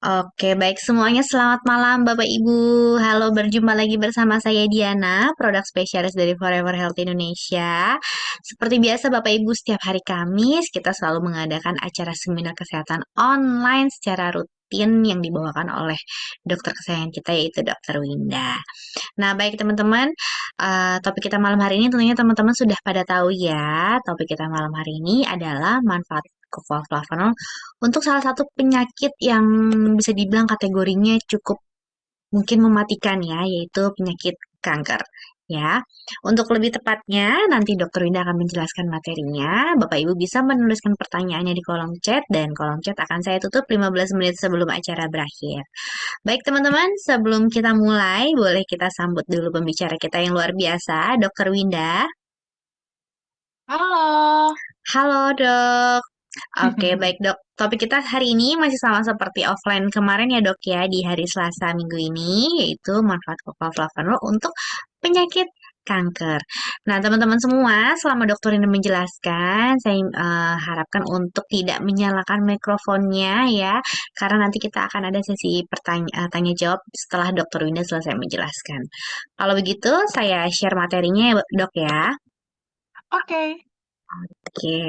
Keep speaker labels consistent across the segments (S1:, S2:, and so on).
S1: Oke, baik semuanya. Selamat malam, Bapak Ibu. Halo, berjumpa lagi bersama saya Diana, produk spesialis dari Forever Health Indonesia. Seperti biasa, Bapak Ibu, setiap hari Kamis kita selalu mengadakan acara seminar kesehatan online secara rutin yang dibawakan oleh dokter kesayangan kita yaitu Dokter Winda. Nah, baik teman-teman, topik kita malam hari ini tentunya teman-teman sudah pada tahu ya. Topik kita malam hari ini adalah manfaat flavanol untuk salah satu penyakit yang bisa dibilang kategorinya cukup mungkin mematikan ya, yaitu penyakit kanker. Ya, untuk lebih tepatnya nanti Dokter Winda akan menjelaskan materinya. Bapak Ibu bisa menuliskan pertanyaannya di kolom chat dan kolom chat akan saya tutup 15 menit sebelum acara berakhir. Baik teman-teman, sebelum kita mulai, boleh kita sambut dulu pembicara kita yang luar biasa, Dokter Winda.
S2: Halo.
S1: Halo dok. Oke, baik dok. Topik kita hari ini masih sama seperti offline kemarin ya dok ya, di hari Selasa minggu ini, yaitu manfaat coca flavanol untuk penyakit kanker. Nah, teman-teman semua, selama dokter ini menjelaskan, saya harapkan untuk tidak menyalakan mikrofonnya ya, karena nanti kita akan ada sesi tanya jawab setelah dokter Winda selesai menjelaskan. Kalau begitu, saya share materinya ya dok ya.
S2: Oke.
S1: Oke.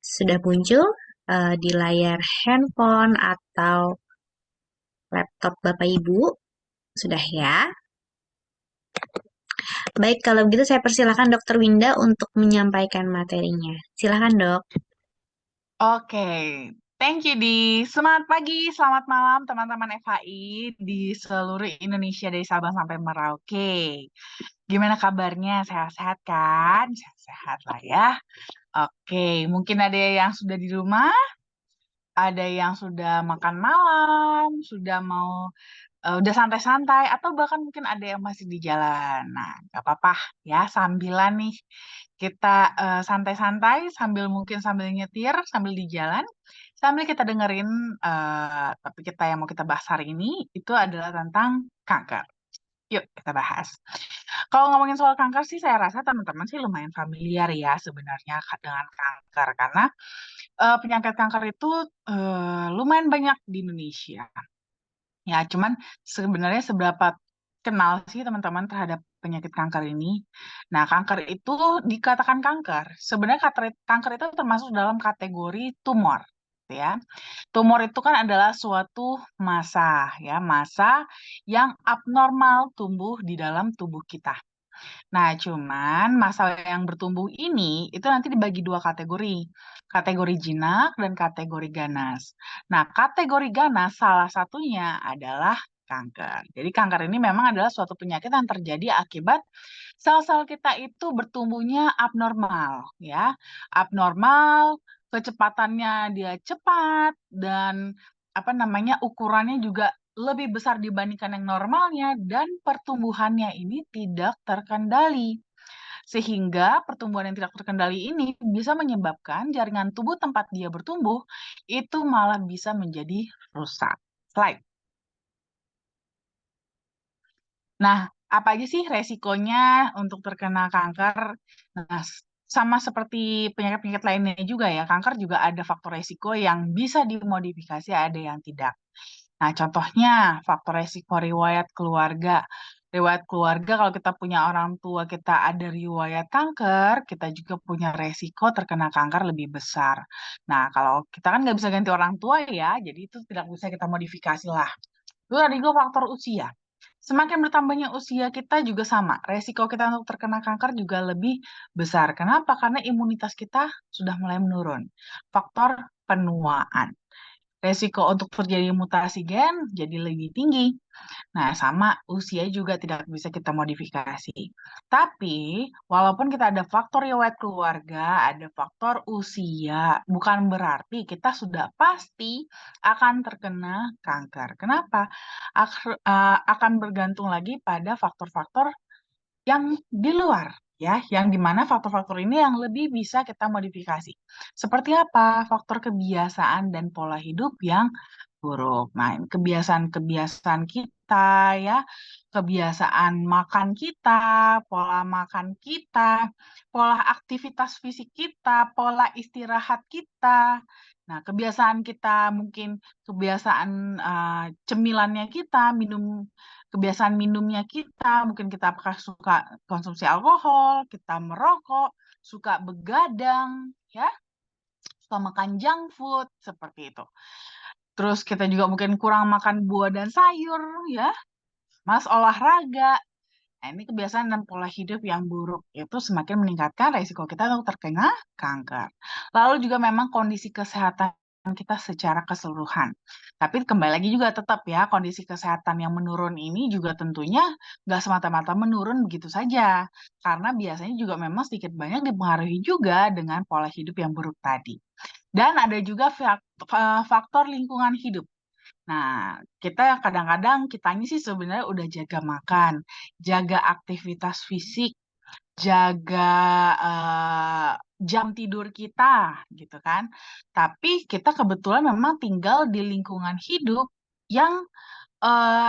S1: Sudah muncul di layar handphone atau laptop Bapak Ibu? Sudah ya? Baik, kalau begitu saya persilakan Dokter Winda untuk menyampaikan materinya. Silakan, Dok.
S2: Oke. Thank you, Di. Semangat pagi, selamat malam teman-teman FHI di seluruh Indonesia dari Sabang sampai Merauke. Gimana kabarnya? Sehat-sehat kan? Sehat-sehat lah ya. Oke, mungkin ada yang sudah di rumah, ada yang sudah makan malam, sudah mau udah santai-santai, atau bahkan mungkin ada yang masih di jalan. Nah, nggak apa-apa ya, sambilan nih kita santai-santai sambil mungkin sambil nyetir, sambil di jalan, sambil kita dengerin topik kita yang mau kita bahas hari ini itu adalah tentang kanker. Yuk kita bahas. Kalau ngomongin soal kanker sih, saya rasa teman-teman sih lumayan familiar ya sebenarnya dengan kanker karena penyakit kanker itu lumayan banyak di Indonesia. Ya, cuman sebenarnya seberapa kenal sih teman-teman terhadap penyakit kanker ini? Nah, kanker itu dikatakan kanker. Sebenarnya kanker itu termasuk dalam kategori tumor, gitu ya. Tumor itu kan adalah suatu massa, ya, massa yang abnormal tumbuh di dalam tubuh kita. Nah, cuman massa yang bertumbuh ini itu nanti dibagi dua kategori. Kategori jinak dan kategori ganas. Nah, kategori ganas salah satunya adalah kanker. Jadi kanker ini memang adalah suatu penyakit yang terjadi akibat sel-sel kita itu bertumbuhnya abnormal, ya. Abnormal, kecepatannya dia cepat dan apa namanya ukurannya juga lebih besar dibandingkan yang normalnya dan pertumbuhannya ini tidak terkendali. Sehingga pertumbuhan yang tidak terkendali ini bisa menyebabkan jaringan tubuh tempat dia bertumbuh itu malah bisa menjadi rusak. Slide. Nah, apa aja sih resikonya untuk terkena kanker? Nah, sama seperti penyakit-penyakit lainnya juga ya, kanker juga ada faktor resiko yang bisa dimodifikasi, ada yang tidak. Nah, contohnya faktor resiko riwayat keluarga. Riwayat keluarga, kalau kita punya orang tua kita ada riwayat kanker, kita juga punya resiko terkena kanker lebih besar. Nah, kalau kita kan nggak bisa ganti orang tua ya, jadi itu tidak bisa kita modifikasi lah. Lalu ada juga faktor usia. Semakin bertambahnya usia kita juga sama, resiko kita untuk terkena kanker juga lebih besar. Kenapa? Karena imunitas kita sudah mulai menurun. Faktor penuaan. Resiko untuk terjadi mutasi gen jadi lebih tinggi. Nah, sama usia juga tidak bisa kita modifikasi. Tapi, walaupun kita ada faktor riwayat keluarga, ada faktor usia, bukan berarti kita sudah pasti akan terkena kanker. Kenapa? Akan bergantung lagi pada faktor-faktor yang di luar, ya, yang dimana faktor-faktor ini yang lebih bisa kita modifikasi. Seperti apa? Faktor kebiasaan dan pola hidup yang buruk. Nah, ini kebiasaan-kebiasaan kita ya, kebiasaan makan kita, pola makan kita, pola aktivitas fisik kita, pola istirahat kita. Nah, kebiasaan kita mungkin kebiasaan cemilannya kita, kebiasaan minumnya kita, mungkin kita apakah suka konsumsi alkohol, kita merokok, suka begadang, ya, suka makan junk food, seperti itu. Terus kita juga mungkin kurang makan buah dan sayur, ya, mas olahraga. Nah, ini kebiasaan dan pola hidup yang buruk itu semakin meningkatkan resiko kita untuk terkena kanker. Lalu juga memang kondisi kesehatan kita secara keseluruhan. Tapi kembali lagi juga tetap ya, kondisi kesehatan yang menurun ini juga tentunya nggak semata-mata menurun begitu saja. Karena biasanya juga memang sedikit banyak dipengaruhi juga dengan pola hidup yang buruk tadi. Dan ada juga faktor lingkungan hidup. Nah, kita kadang-kadang kitanya sih sebenarnya udah jaga makan, jaga aktivitas fisik, jaga jam tidur kita, gitu kan. Tapi kita kebetulan memang tinggal di lingkungan hidup yang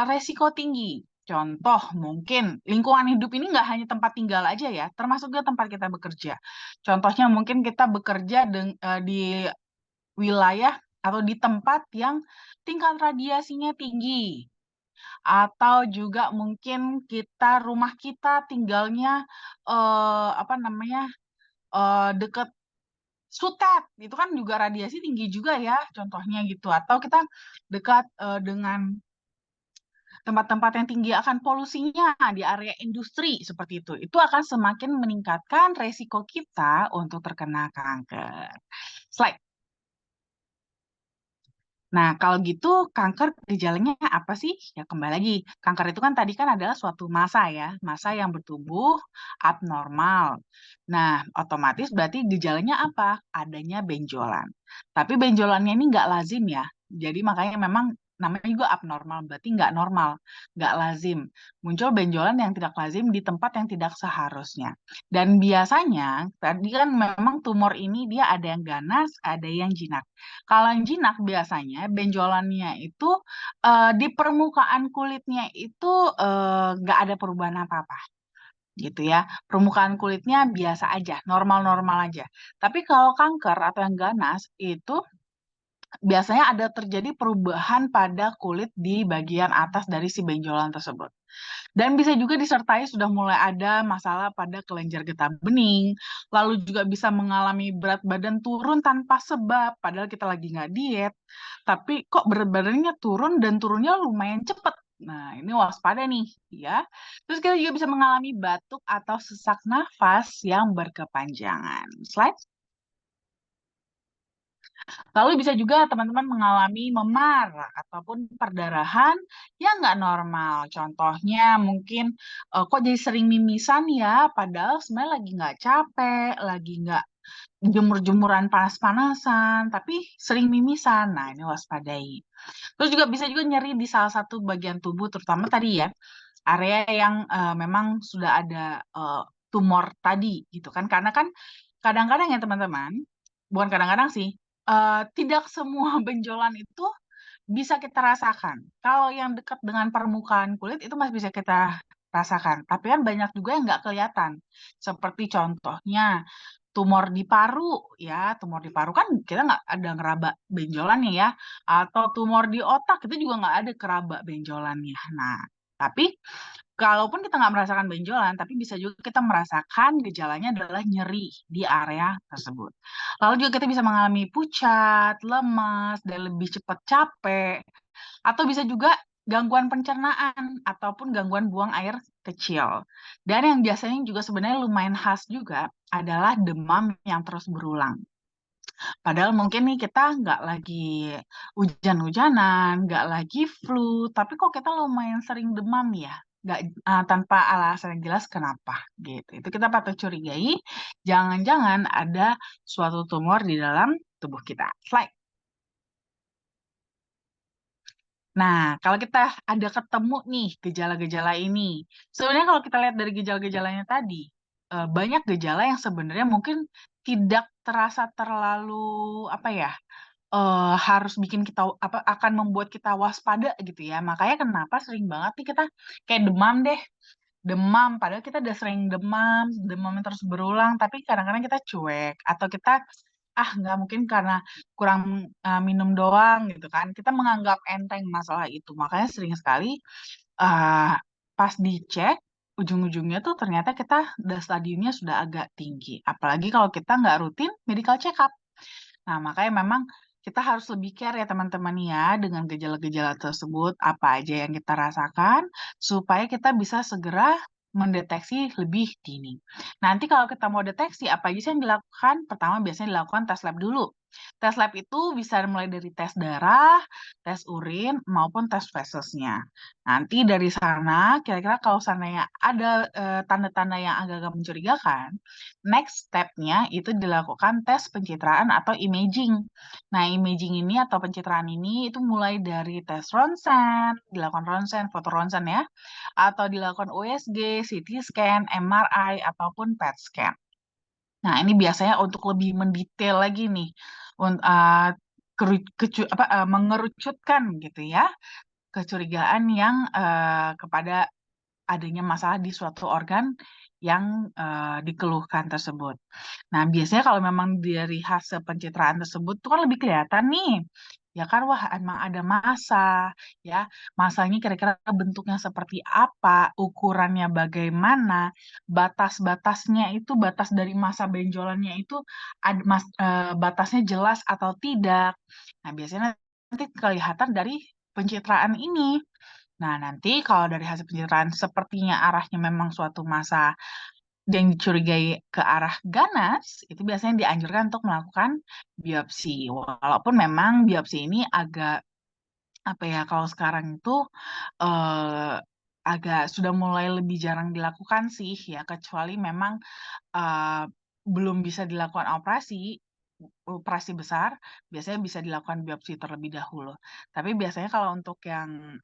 S2: resiko tinggi. Contoh, mungkin lingkungan hidup ini nggak hanya tempat tinggal aja ya, termasuk juga tempat kita bekerja. Contohnya mungkin kita bekerja di wilayah atau di tempat yang tingkat radiasinya tinggi, atau juga mungkin rumah kita tinggalnya apa namanya deket sutet, itu kan juga radiasi tinggi juga ya, contohnya gitu. Atau kita dekat dengan tempat-tempat yang tinggi akan polusinya di area industri seperti itu akan semakin meningkatkan resiko kita untuk terkena kanker. Slide. Nah, kalau gitu kanker gejalanya apa sih? Ya kembali lagi, kanker itu kan tadi kan adalah suatu massa ya, massa yang bertumbuh abnormal. Nah, otomatis berarti gejalanya apa? Adanya benjolan. Tapi benjolannya ini nggak lazim ya. Jadi makanya memang namanya juga abnormal, berarti nggak normal, nggak lazim. Muncul benjolan yang tidak lazim di tempat yang tidak seharusnya. Dan biasanya, tadi kan memang tumor ini dia ada yang ganas, ada yang jinak. Kalau yang jinak biasanya benjolannya itu di permukaan kulitnya itu nggak ada perubahan apa-apa gitu ya. Permukaan kulitnya biasa aja, normal-normal aja. Tapi kalau kanker atau yang ganas itu biasanya ada terjadi perubahan pada kulit di bagian atas dari si benjolan tersebut. Dan bisa juga disertai sudah mulai ada masalah pada kelenjar getah bening, lalu juga bisa mengalami berat badan turun tanpa sebab, padahal kita lagi nggak diet, tapi kok berat badannya turun dan turunnya lumayan cepet. Nah, ini waspada nih, ya. Terus kita juga bisa mengalami batuk atau sesak nafas yang berkepanjangan. Slide. Lalu bisa juga teman-teman mengalami memar ataupun perdarahan yang nggak normal. Contohnya mungkin kok jadi sering mimisan ya, padahal sebenarnya lagi nggak capek, lagi nggak jemur-jemuran panas-panasan, tapi sering mimisan. Nah, ini waspadai. Terus juga bisa juga nyeri di salah satu bagian tubuh, terutama tadi ya, area yang memang sudah ada tumor tadi gitu kan. Karena kan kadang-kadang ya teman-teman, bukan kadang-kadang sih, tidak semua benjolan itu bisa kita rasakan. Kalau yang dekat dengan permukaan kulit itu masih bisa kita rasakan, tapi kan banyak juga yang nggak kelihatan. Seperti contohnya tumor di paru, ya, tumor di paru kan kita nggak ada ngeraba benjolannya ya, atau tumor di otak itu juga nggak ada keraba benjolannya. Nah, tapi kalaupun kita nggak merasakan benjolan, tapi bisa juga kita merasakan gejalanya adalah nyeri di area tersebut. Lalu juga kita bisa mengalami pucat, lemas, dan lebih cepat capek, atau bisa juga gangguan pencernaan ataupun gangguan buang air kecil. Dan yang biasanya juga sebenarnya lumayan khas juga adalah demam yang terus berulang. Padahal mungkin nih kita nggak lagi hujan-hujanan, nggak lagi flu, tapi kok kita lumayan sering demam ya? Nggak, tanpa alasan yang jelas kenapa gitu. Itu kita patut curigai, jangan-jangan ada suatu tumor di dalam tubuh kita. Slide. Nah, kalau kita ada ketemu nih gejala-gejala ini, sebenarnya kalau kita lihat dari gejala-gejalanya tadi, banyak gejala yang sebenarnya mungkin tidak terasa terlalu apa ya, harus bikin kita apa akan membuat kita waspada gitu ya. Makanya kenapa sering banget nih kita kayak demam deh. Demam, padahal kita udah sering demam, demamnya terus berulang, tapi kadang-kadang kita cuek atau kita ah nggak mungkin karena kurang minum doang gitu kan. Kita menganggap enteng masalah itu. Makanya sering sekali eh, pas dicek ujung-ujungnya tuh ternyata kita udah stadiumnya sudah agak tinggi. Apalagi kalau kita nggak rutin medical check up. Nah, makanya memang kita harus lebih care ya teman-teman ya dengan gejala-gejala tersebut, apa aja yang kita rasakan, supaya kita bisa segera mendeteksi lebih dini. Nanti kalau kita mau deteksi, apa aja sih yang dilakukan? Pertama biasanya dilakukan tes lab dulu. Tes lab itu bisa mulai dari tes darah, tes urin, maupun tes fesesnya. Nanti dari sana, kira-kira kalau seandainya ada tanda-tanda yang agak-agak mencurigakan, next step-nya itu dilakukan tes pencitraan atau imaging. Nah, imaging ini atau pencitraan ini itu mulai dari tes ronsen, dilakukan ronsen, foto ronsen ya, atau dilakukan USG, CT scan, MRI, ataupun PET scan. Nah, ini biasanya untuk lebih mendetail lagi nih, mengerucutkan gitu ya, kecurigaan yang kepada adanya masalah di suatu organ yang dikeluhkan tersebut. Nah, biasanya kalau memang dari hasil pencitraan tersebut tuh kan lebih kelihatan nih. Ya kan, wah emang ada massa, ya. Massanya kira-kira bentuknya seperti apa, ukurannya bagaimana, batas-batasnya itu, batas dari massa benjolannya itu batasnya jelas atau tidak. Nah, biasanya nanti kelihatan dari pencitraan ini. Nah, nanti kalau dari hasil pencitraan sepertinya arahnya memang suatu massa yang dicurigai ke arah ganas, itu biasanya dianjurkan untuk melakukan biopsi. Walaupun memang biopsi ini agak, apa ya, kalau sekarang itu eh, agak sudah mulai lebih jarang dilakukan sih ya, kecuali memang eh, belum bisa dilakukan operasi besar, biasanya bisa dilakukan biopsi terlebih dahulu. Tapi biasanya kalau untuk yang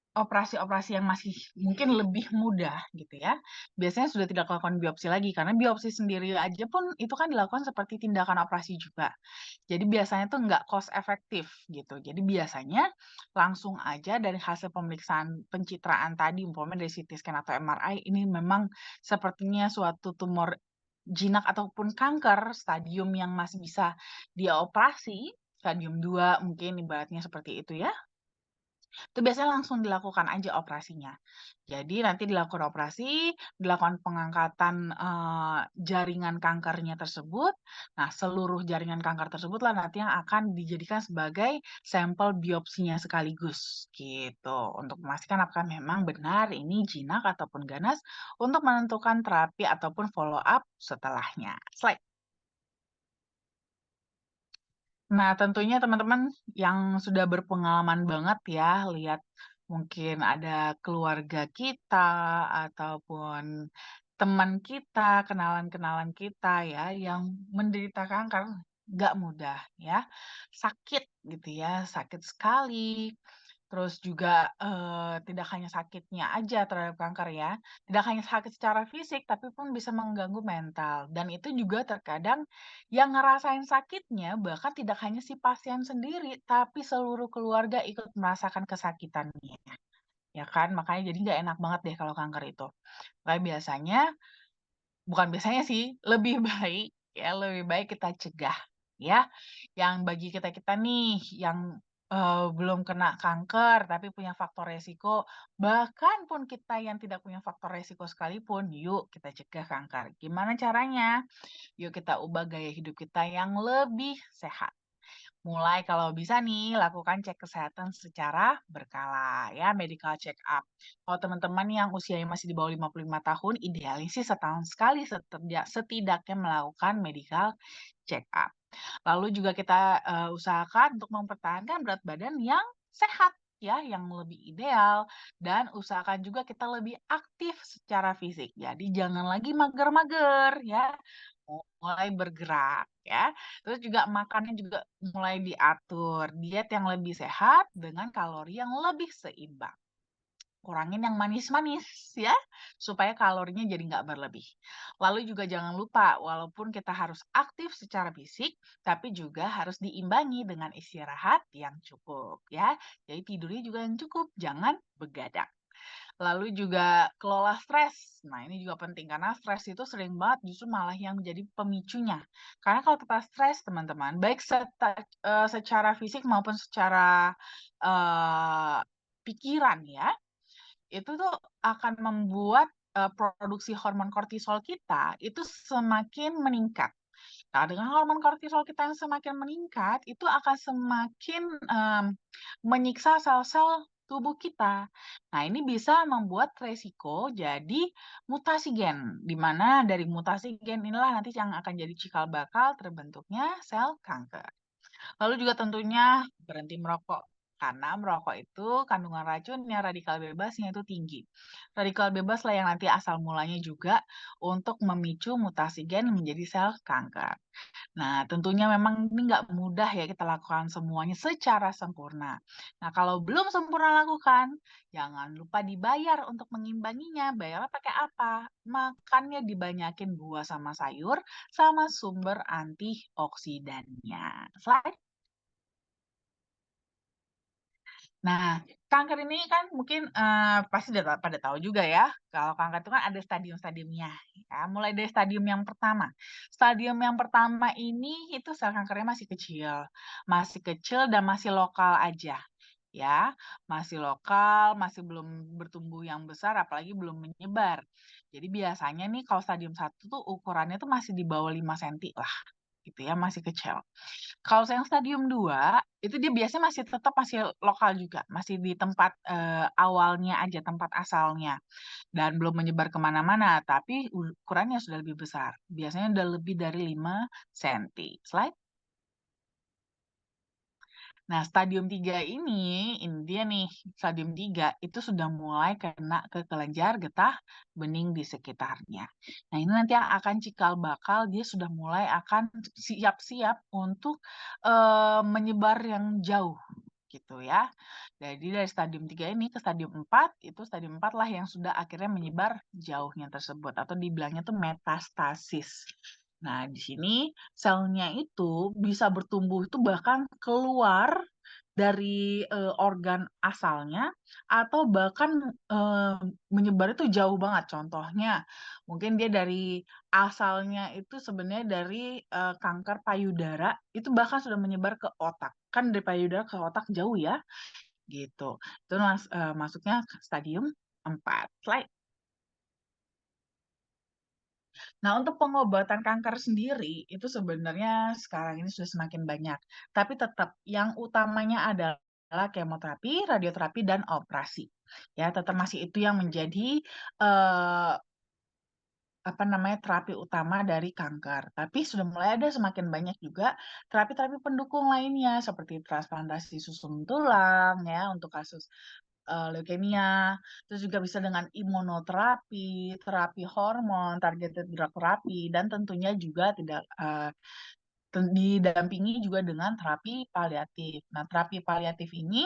S2: operasi-operasi yang masih mungkin lebih mudah gitu ya, biasanya sudah tidak lakukan biopsi lagi karena biopsi sendiri aja pun itu kan dilakukan seperti tindakan operasi juga. Jadi biasanya tuh nggak cost efektif gitu. Jadi biasanya langsung aja dari hasil pemeriksaan pencitraan tadi, umpamanya dari CT scan atau MRI, ini memang sepertinya suatu tumor jinak ataupun kanker stadium yang masih bisa dia operasi, stadium 2 mungkin ibaratnya seperti itu ya, itu biasanya langsung dilakukan aja operasinya. Jadi nanti dilakukan operasi, dilakukan pengangkatan, jaringan kankernya tersebut. Nah, seluruh jaringan kanker tersebut lah nanti yang akan dijadikan sebagai sampel biopsinya sekaligus, gitu. Untuk memastikan apakah memang benar ini jinak ataupun ganas untuk menentukan terapi ataupun follow up setelahnya. Slide. Nah, tentunya teman-teman yang sudah berpengalaman banget ya, lihat mungkin ada keluarga kita ataupun teman kita, kenalan-kenalan kita ya, yang menderita kanker, nggak mudah ya, sakit gitu ya, sakit sekali. Terus juga tidak hanya sakitnya aja terhadap kanker ya, tidak hanya sakit secara fisik, tapi pun bisa mengganggu mental. Dan itu juga terkadang yang ngerasain sakitnya bahkan tidak hanya si pasien sendiri, tapi seluruh keluarga ikut merasakan kesakitannya, ya kan? Makanya jadi nggak enak banget deh kalau kanker itu. Makanya biasanya, bukan biasanya sih, lebih baik ya, lebih baik kita cegah ya. Yang bagi kita-kita nih yang belum kena kanker tapi punya faktor resiko, bahkan pun kita yang tidak punya faktor resiko sekalipun, yuk kita cegah kanker. Gimana caranya? Yuk kita ubah gaya hidup kita yang lebih sehat. Mulai kalau bisa nih lakukan cek kesehatan secara berkala ya, medical check up. Kalau teman-teman yang usianya masih di bawah 55 tahun, idealnya sih setahun sekali setidaknya melakukan medical check up. Lalu juga kita usahakan untuk mempertahankan berat badan yang sehat ya, yang lebih ideal dan usahakan juga kita lebih aktif secara fisik. Jadi jangan lagi mager-mager ya, mulai bergerak ya. Terus juga makannya juga mulai diatur, diet yang lebih sehat dengan kalori yang lebih seimbang. kurangin yang manis-manis ya, supaya kalorinya jadi nggak berlebih. Lalu juga jangan lupa, walaupun kita harus aktif secara fisik, tapi juga harus diimbangi dengan istirahat yang cukup ya. Jadi tidurnya juga yang cukup, jangan begadang. Lalu juga kelola stres. Nah, ini juga penting karena stres itu sering banget justru malah yang menjadi pemicunya. Karena kalau kita stres, teman-teman, baik secara fisik maupun secara eee, pikiran ya, itu tuh akan membuat produksi hormon kortisol kita itu semakin meningkat. Nah, dengan hormon kortisol kita yang semakin meningkat, itu akan semakin, menyiksa sel-sel tubuh kita. Nah, ini bisa membuat resiko jadi mutasi gen, di mana dari mutasi gen inilah nanti yang akan jadi cikal bakal terbentuknya sel kanker. Lalu juga tentunya berhenti merokok, karena merokok itu kandungan racunnya, radikal bebasnya itu tinggi. Radikal bebas lah yang nanti asal mulanya juga untuk memicu mutasi gen menjadi sel kanker. Nah, tentunya memang ini nggak mudah ya kita lakukan semuanya secara sempurna. Nah, kalau belum sempurna lakukan, jangan lupa dibayar untuk mengimbanginya. Bayarnya pakai apa? Makannya dibanyakin buah sama sayur, sama sumber antioksidannya. Slide. Nah, kanker ini kan mungkin, pasti udah pada tahu juga ya, kalau kanker itu kan ada stadium-stadiumnya, ya. Mulai dari stadium yang pertama. Stadium yang pertama ini itu sel kankernya masih kecil dan masih lokal aja, ya. Masih lokal, masih belum bertumbuh yang besar, apalagi belum menyebar. Jadi biasanya nih kalau stadium satu tuh ukurannya tuh masih di bawah 5 senti lah, gitu ya, masih kecil. Kalau yang stadium 2 itu dia biasanya masih lokal juga, masih di tempat, awalnya aja, tempat asalnya, dan belum menyebar ke mana-mana, tapi ukurannya sudah lebih besar, biasanya udah lebih dari 5 senti. Slide. Nah, stadium 3 ini dia nih, stadium 3 itu sudah mulai kena ke kelenjar getah bening di sekitarnya. Nah, ini nanti yang akan cikal bakal dia sudah mulai akan siap-siap untuk, menyebar yang jauh, gitu ya. Jadi dari stadium 3 ini ke stadium 4, itu stadium 4 lah yang sudah akhirnya menyebar jauhnya tersebut atau dibilangnya tuh metastasis. Nah, di sini selnya itu bisa bertumbuh itu bahkan keluar dari, organ asalnya atau bahkan, menyebar itu jauh banget. Contohnya, mungkin dia dari asalnya itu sebenarnya dari, kanker payudara, itu bahkan sudah menyebar ke otak. Kan dari payudara ke otak jauh ya, gitu. Itu masuknya ke stadium 4. Slide. Nah, untuk pengobatan kanker sendiri, itu sebenarnya sekarang ini sudah semakin banyak. Tapi tetap yang utamanya adalah kemoterapi, radioterapi, dan operasi. Ya, tetap masih itu yang menjadi, eee, apa namanya, terapi utama dari kanker. Tapi sudah mulai ada semakin banyak juga terapi-terapi pendukung lainnya, seperti transplantasi sum tulang ya, untuk kasus leukemia, terus juga bisa dengan imunoterapi, terapi hormon, targeted drug therapy, dan tentunya juga tidak, didampingi juga dengan terapi paliatif. Nah, terapi paliatif ini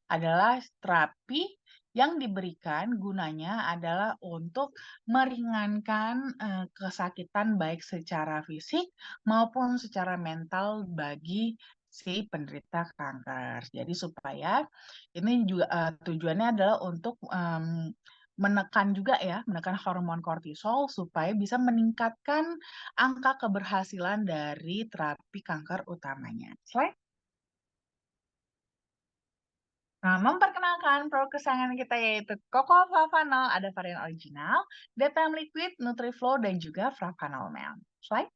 S2: adalah terapi yang diberikan gunanya adalah untuk meringankan, kesakitan baik secara fisik maupun secara mental bagi si penderita kanker. Jadi supaya ini juga, tujuannya adalah untuk, menekan juga ya, menekan hormon kortisol supaya bisa meningkatkan angka keberhasilan dari terapi kanker utamanya. Slide. Nah, memperkenalkan produk kesayangan kita yaitu Coco Flavanol, ada varian original, DTM Liquid, NutriFlow, dan juga Flavanol Melt. Slide.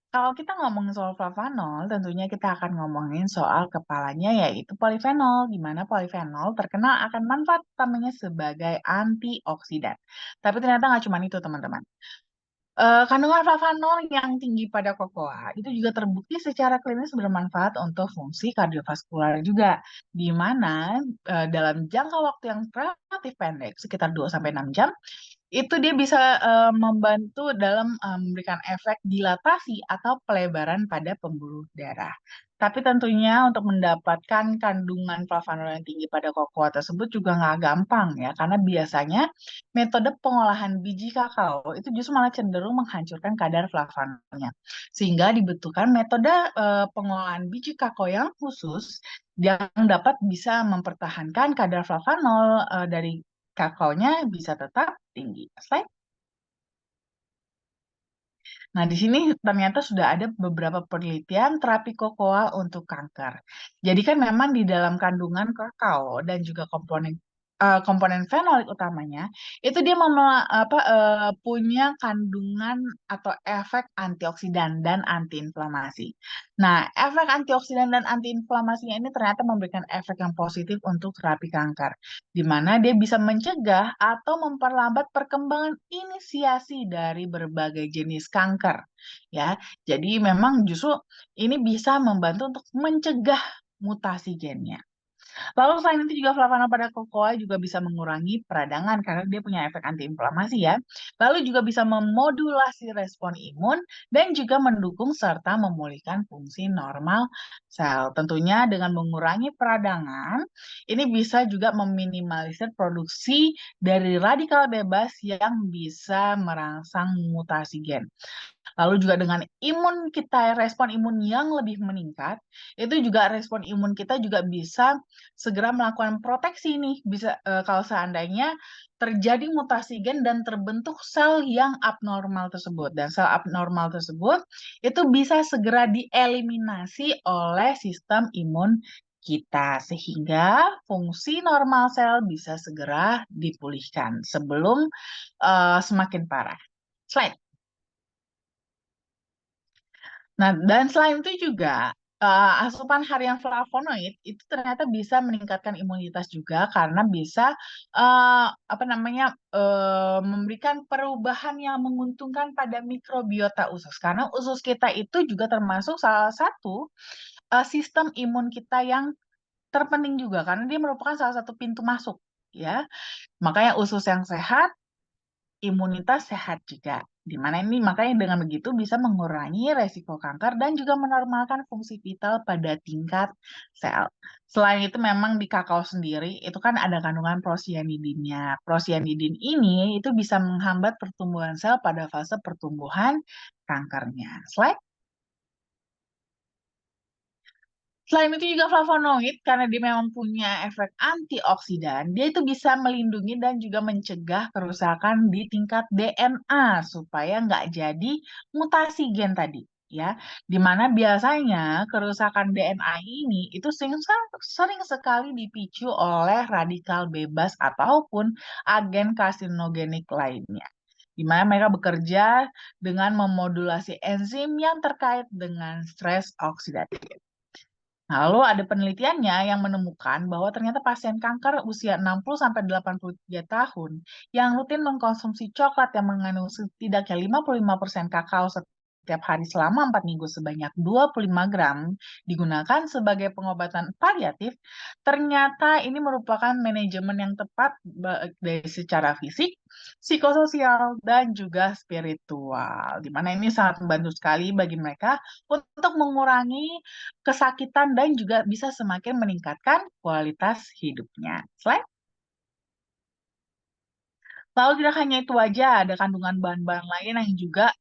S2: Kalau kita ngomongin soal flavanol, tentunya kita akan ngomongin soal kepalanya yaitu polifenol, di mana polifenol terkenal akan manfaat utamanya sebagai antioksidan. Tapi ternyata nggak cuma itu, teman-teman. Kandungan flavanol yang tinggi pada kokoa itu juga terbukti secara klinis bermanfaat untuk fungsi kardiovaskular juga, di mana, dalam jangka waktu yang relatif pendek, sekitar 2 sampai 6 jam, itu dia bisa membantu dalam memberikan efek dilatasi atau pelebaran pada pembuluh darah. Tapi tentunya untuk mendapatkan kandungan flavonol yang tinggi pada kokoa tersebut juga nggak gampang ya, karena biasanya metode pengolahan biji kakao itu justru malah cenderung menghancurkan kadar flavonolnya. Sehingga dibutuhkan metode pengolahan biji kakao yang khusus yang dapat bisa mempertahankan kadar flavonol dari kakaonya bisa tetap tinggi. Slide. Nah, di sini ternyata sudah ada beberapa penelitian terapi kokoa untuk kanker. Jadi kan memang di dalam kandungan kakao dan juga komponen fenolik utamanya itu dia punya kandungan atau efek antioksidan dan antiinflamasi. Nah, efek antioksidan dan antiinflamasinya ini ternyata memberikan efek yang positif untuk terapi kanker, di mana dia bisa mencegah atau memperlambat perkembangan inisiasi dari berbagai jenis kanker. Ya, jadi memang justru ini bisa membantu untuk mencegah mutasi gennya. Lalu selain itu juga flavana pada kokoa juga bisa mengurangi peradangan karena dia punya efek antiinflamasi ya. Lalu juga bisa memodulasi respon imun dan juga mendukung serta memulihkan fungsi normal sel. Tentunya dengan mengurangi peradangan, ini bisa juga meminimalisir produksi dari radikal bebas yang bisa merangsang mutasi gen. Lalu juga dengan imun kita, respon imun yang lebih meningkat, itu juga respon imun kita juga bisa segera melakukan proteksi nih, bisa kalau seandainya terjadi mutasi gen dan terbentuk sel yang abnormal tersebut. Dan sel abnormal tersebut itu bisa segera dieliminasi oleh sistem imun kita sehingga fungsi normal sel bisa segera dipulihkan sebelum semakin parah. Slide. Nah, dan selain itu juga, asupan harian flavonoid itu ternyata bisa meningkatkan imunitas juga karena bisa, memberikan perubahan yang menguntungkan pada mikrobiota usus. Karena usus kita itu juga termasuk salah satu, sistem imun kita yang terpenting juga, karena dia merupakan salah satu pintu masuk, ya. Makanya usus yang sehat imunitas sehat juga. Di mana ini makanya dengan begitu bisa mengurangi resiko kanker dan juga menormalkan fungsi vital pada tingkat sel. Selain itu memang di kakao sendiri itu kan ada kandungan prosianidinnya. Prosianidin ini itu bisa menghambat pertumbuhan sel pada fase pertumbuhan kankernya. Slide. Selain itu juga flavonoid, karena dia memang punya efek antioksidan, dia itu bisa melindungi dan juga mencegah kerusakan di tingkat DNA supaya nggak jadi mutasi gen tadi, ya. Di mana biasanya kerusakan DNA ini itu sering sekali dipicu oleh radikal bebas ataupun agen karsinogenik lainnya. Di mana mereka bekerja dengan memodulasi enzim yang terkait dengan stres oksidatif. Lalu ada penelitiannya yang menemukan bahwa ternyata pasien kanker usia 60-83 tahun yang rutin mengkonsumsi coklat yang mengandung setidaknya 55% kakao setiap hari selama 4 minggu sebanyak 25 gram digunakan sebagai pengobatan paliatif, ternyata ini merupakan manajemen yang tepat dari secara fisik, psikososial, dan juga spiritual. Di mana ini sangat membantu sekali bagi mereka untuk mengurangi kesakitan dan juga bisa semakin meningkatkan kualitas hidupnya. Slide. Lalu tidak hanya itu aja, ada kandungan bahan-bahan lain yang juga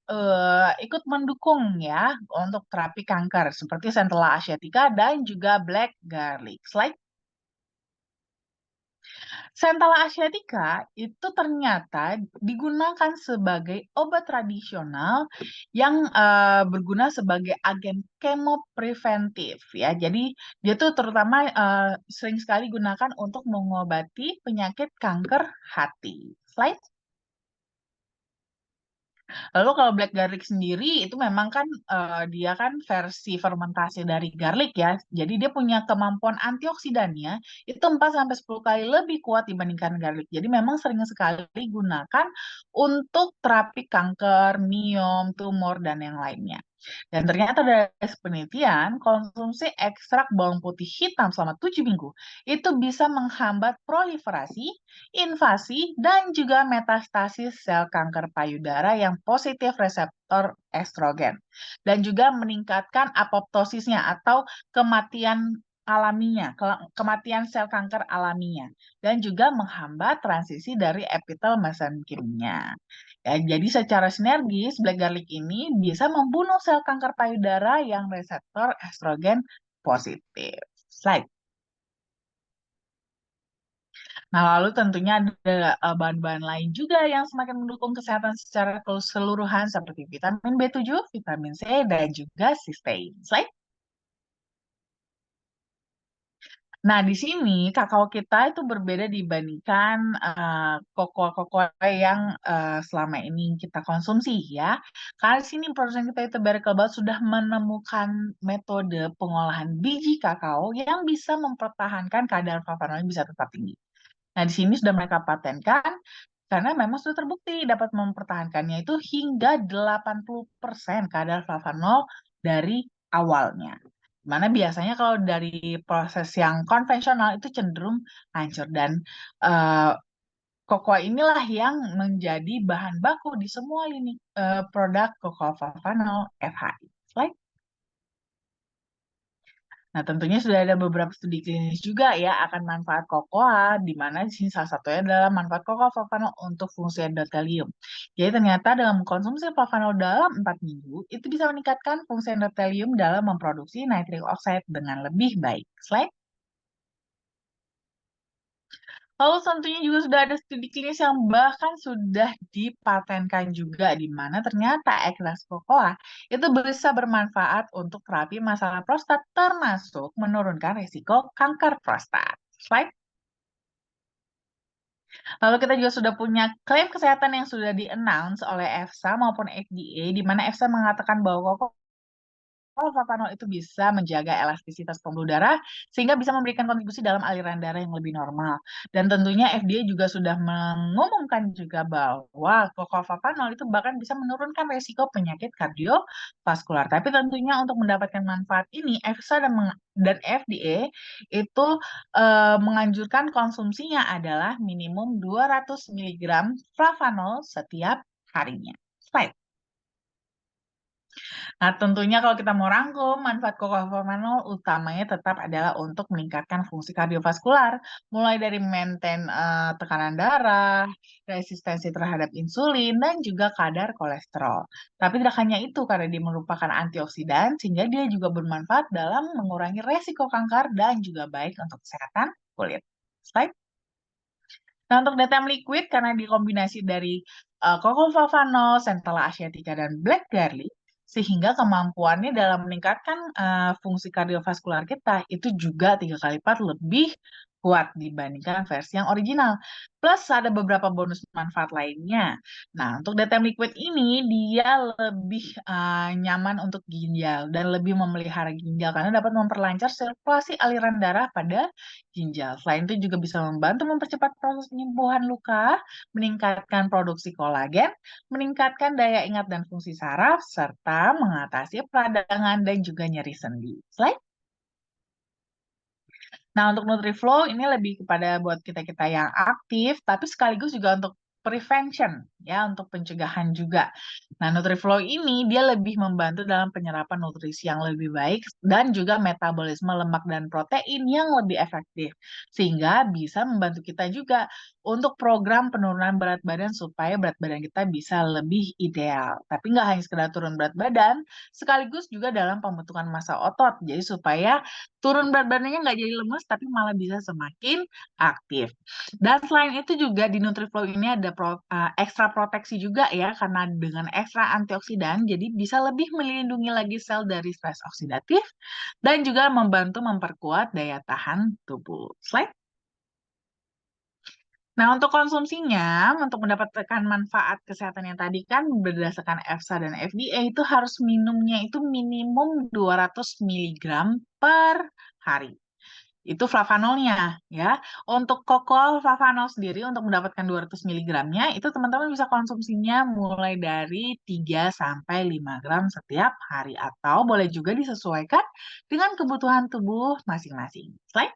S2: ikut mendukung ya untuk terapi kanker seperti Centella asiatica dan juga black garlic. Slide. Centella asiatica itu ternyata digunakan sebagai obat tradisional yang berguna sebagai agen kemopreventif ya. Jadi dia tuh terutama sering sekali digunakan untuk mengobati penyakit kanker hati. Slide. Lalu kalau black garlic sendiri itu memang kan dia kan versi fermentasi dari garlic ya. Jadi dia punya kemampuan antioksidannya itu 4 sampai 10 kali lebih kuat dibandingkan garlic. Jadi memang sering sekali digunakan untuk terapi kanker, miom, tumor dan yang lainnya. Dan ternyata dari penelitian, konsumsi ekstrak bawang putih hitam selama 7 minggu itu bisa menghambat proliferasi, invasi, dan juga metastasis sel kanker payudara yang positif reseptor estrogen. Dan juga meningkatkan apoptosisnya atau kematian alaminya, kematian sel kanker alaminya. Dan juga menghambat transisi dari epitel mesenkimnya. Ya, jadi secara sinergis, black garlic ini bisa membunuh sel kanker payudara yang reseptor estrogen positif. Slide. Nah, lalu tentunya ada bahan-bahan lain juga yang semakin mendukung kesehatan secara keseluruhan seperti vitamin B7, vitamin C, dan juga sistein. Slide. Nah, di sini kakao kita itu berbeda dibandingkan kokoa-kokoa yang selama ini kita konsumsi ya. Karena di sini produsen kita itu Barry Callebaut sudah menemukan metode pengolahan biji kakao yang bisa mempertahankan kadar flavonoid bisa tetap tinggi. Nah, di sini sudah mereka patenkan karena memang sudah terbukti dapat mempertahankannya itu hingga 80% kadar flavanol dari awalnya. Mana biasanya kalau dari proses yang konvensional itu cenderung hancur dan eh, kokoa inilah yang menjadi bahan baku di semua lini produk Cocoa Flavanol FHI. Slide. Nah, tentunya sudah ada beberapa studi klinis juga ya akan manfaat kokoa, di mana di sini salah satunya adalah manfaat kokoa flavanol untuk fungsi endotelium. Jadi ternyata dengan mengkonsumsi flavanol dalam 4 minggu, itu bisa meningkatkan fungsi endotelium dalam memproduksi nitric oxide dengan lebih baik. Slide. Lalu tentunya juga sudah ada studi klinis yang bahkan sudah dipatenkan juga, di mana ternyata ekstrak kokoa itu bisa bermanfaat untuk terapi masalah prostat, termasuk menurunkan risiko kanker prostat. Slide. Lalu kita juga sudah punya klaim kesehatan yang sudah di-announce oleh EFSA maupun FDA, di mana EFSA mengatakan bahwa flavanol itu bisa menjaga elastisitas pembuluh darah sehingga bisa memberikan kontribusi dalam aliran darah yang lebih normal. Dan tentunya FDA juga sudah mengumumkan juga bahwa flavanol itu bahkan bisa menurunkan resiko penyakit kardiovaskular. Tapi tentunya untuk mendapatkan manfaat ini, EFSA dan FDA itu menganjurkan konsumsinya adalah minimum 200 mg flavanol setiap harinya. Slide. Nah, tentunya kalau kita mau rangkum, manfaat kokoa utamanya tetap adalah untuk meningkatkan fungsi kardiovaskular, mulai dari maintain tekanan darah, resistensi terhadap insulin, dan juga kadar kolesterol. Tapi tidak hanya itu, karena dia merupakan antioksidan, sehingga dia juga bermanfaat dalam mengurangi resiko kanker dan juga baik untuk kesehatan kulit. Slide. Nah, untuk DTM liquid karena dikombinasi dari Coco Flavanol, Centella asiatica, dan black garlic, sehingga kemampuannya dalam meningkatkan fungsi kardiovaskular kita itu juga 3 kali lipat lebih kuat dibandingkan versi yang original. Plus ada beberapa bonus manfaat lainnya. Nah, untuk DTM liquid ini dia lebih nyaman untuk ginjal dan lebih memelihara ginjal karena dapat memperlancar sirkulasi aliran darah pada ginjal. Selain itu juga bisa membantu mempercepat proses penyembuhan luka, meningkatkan produksi kolagen, meningkatkan daya ingat dan fungsi saraf, serta mengatasi peradangan dan juga nyeri sendi. Slide. Nah, untuk NutriFlow ini lebih kepada buat kita-kita yang aktif, tapi sekaligus juga untuk prevention, ya, untuk pencegahan juga. Nah, NutriFlow ini dia lebih membantu dalam penyerapan nutrisi yang lebih baik dan juga metabolisme lemak dan protein yang lebih efektif, sehingga bisa membantu kita juga untuk program penurunan berat badan supaya berat badan kita bisa lebih ideal. Tapi nggak hanya sekedar turun berat badan, sekaligus juga dalam pembentukan massa otot. Jadi supaya turun berat badannya nggak jadi lemes, tapi malah bisa semakin aktif. Dan selain itu juga di NutriFlow ini ada ekstra proteksi juga ya, karena dengan ekstra antioksidan, jadi bisa lebih melindungi lagi sel dari stres oksidatif dan juga membantu memperkuat daya tahan tubuh. Slide. Nah, untuk konsumsinya, untuk mendapatkan manfaat kesehatan yang tadi kan berdasarkan EFSA dan FDA itu harus minumnya itu minimum 200 mg per hari. itu flavanolnya ya. Untuk koko flavanol sendiri untuk mendapatkan 200 mg-nya itu teman-teman bisa konsumsinya mulai dari 3 sampai 5 gram setiap hari atau boleh juga disesuaikan dengan kebutuhan tubuh masing-masing. Slide.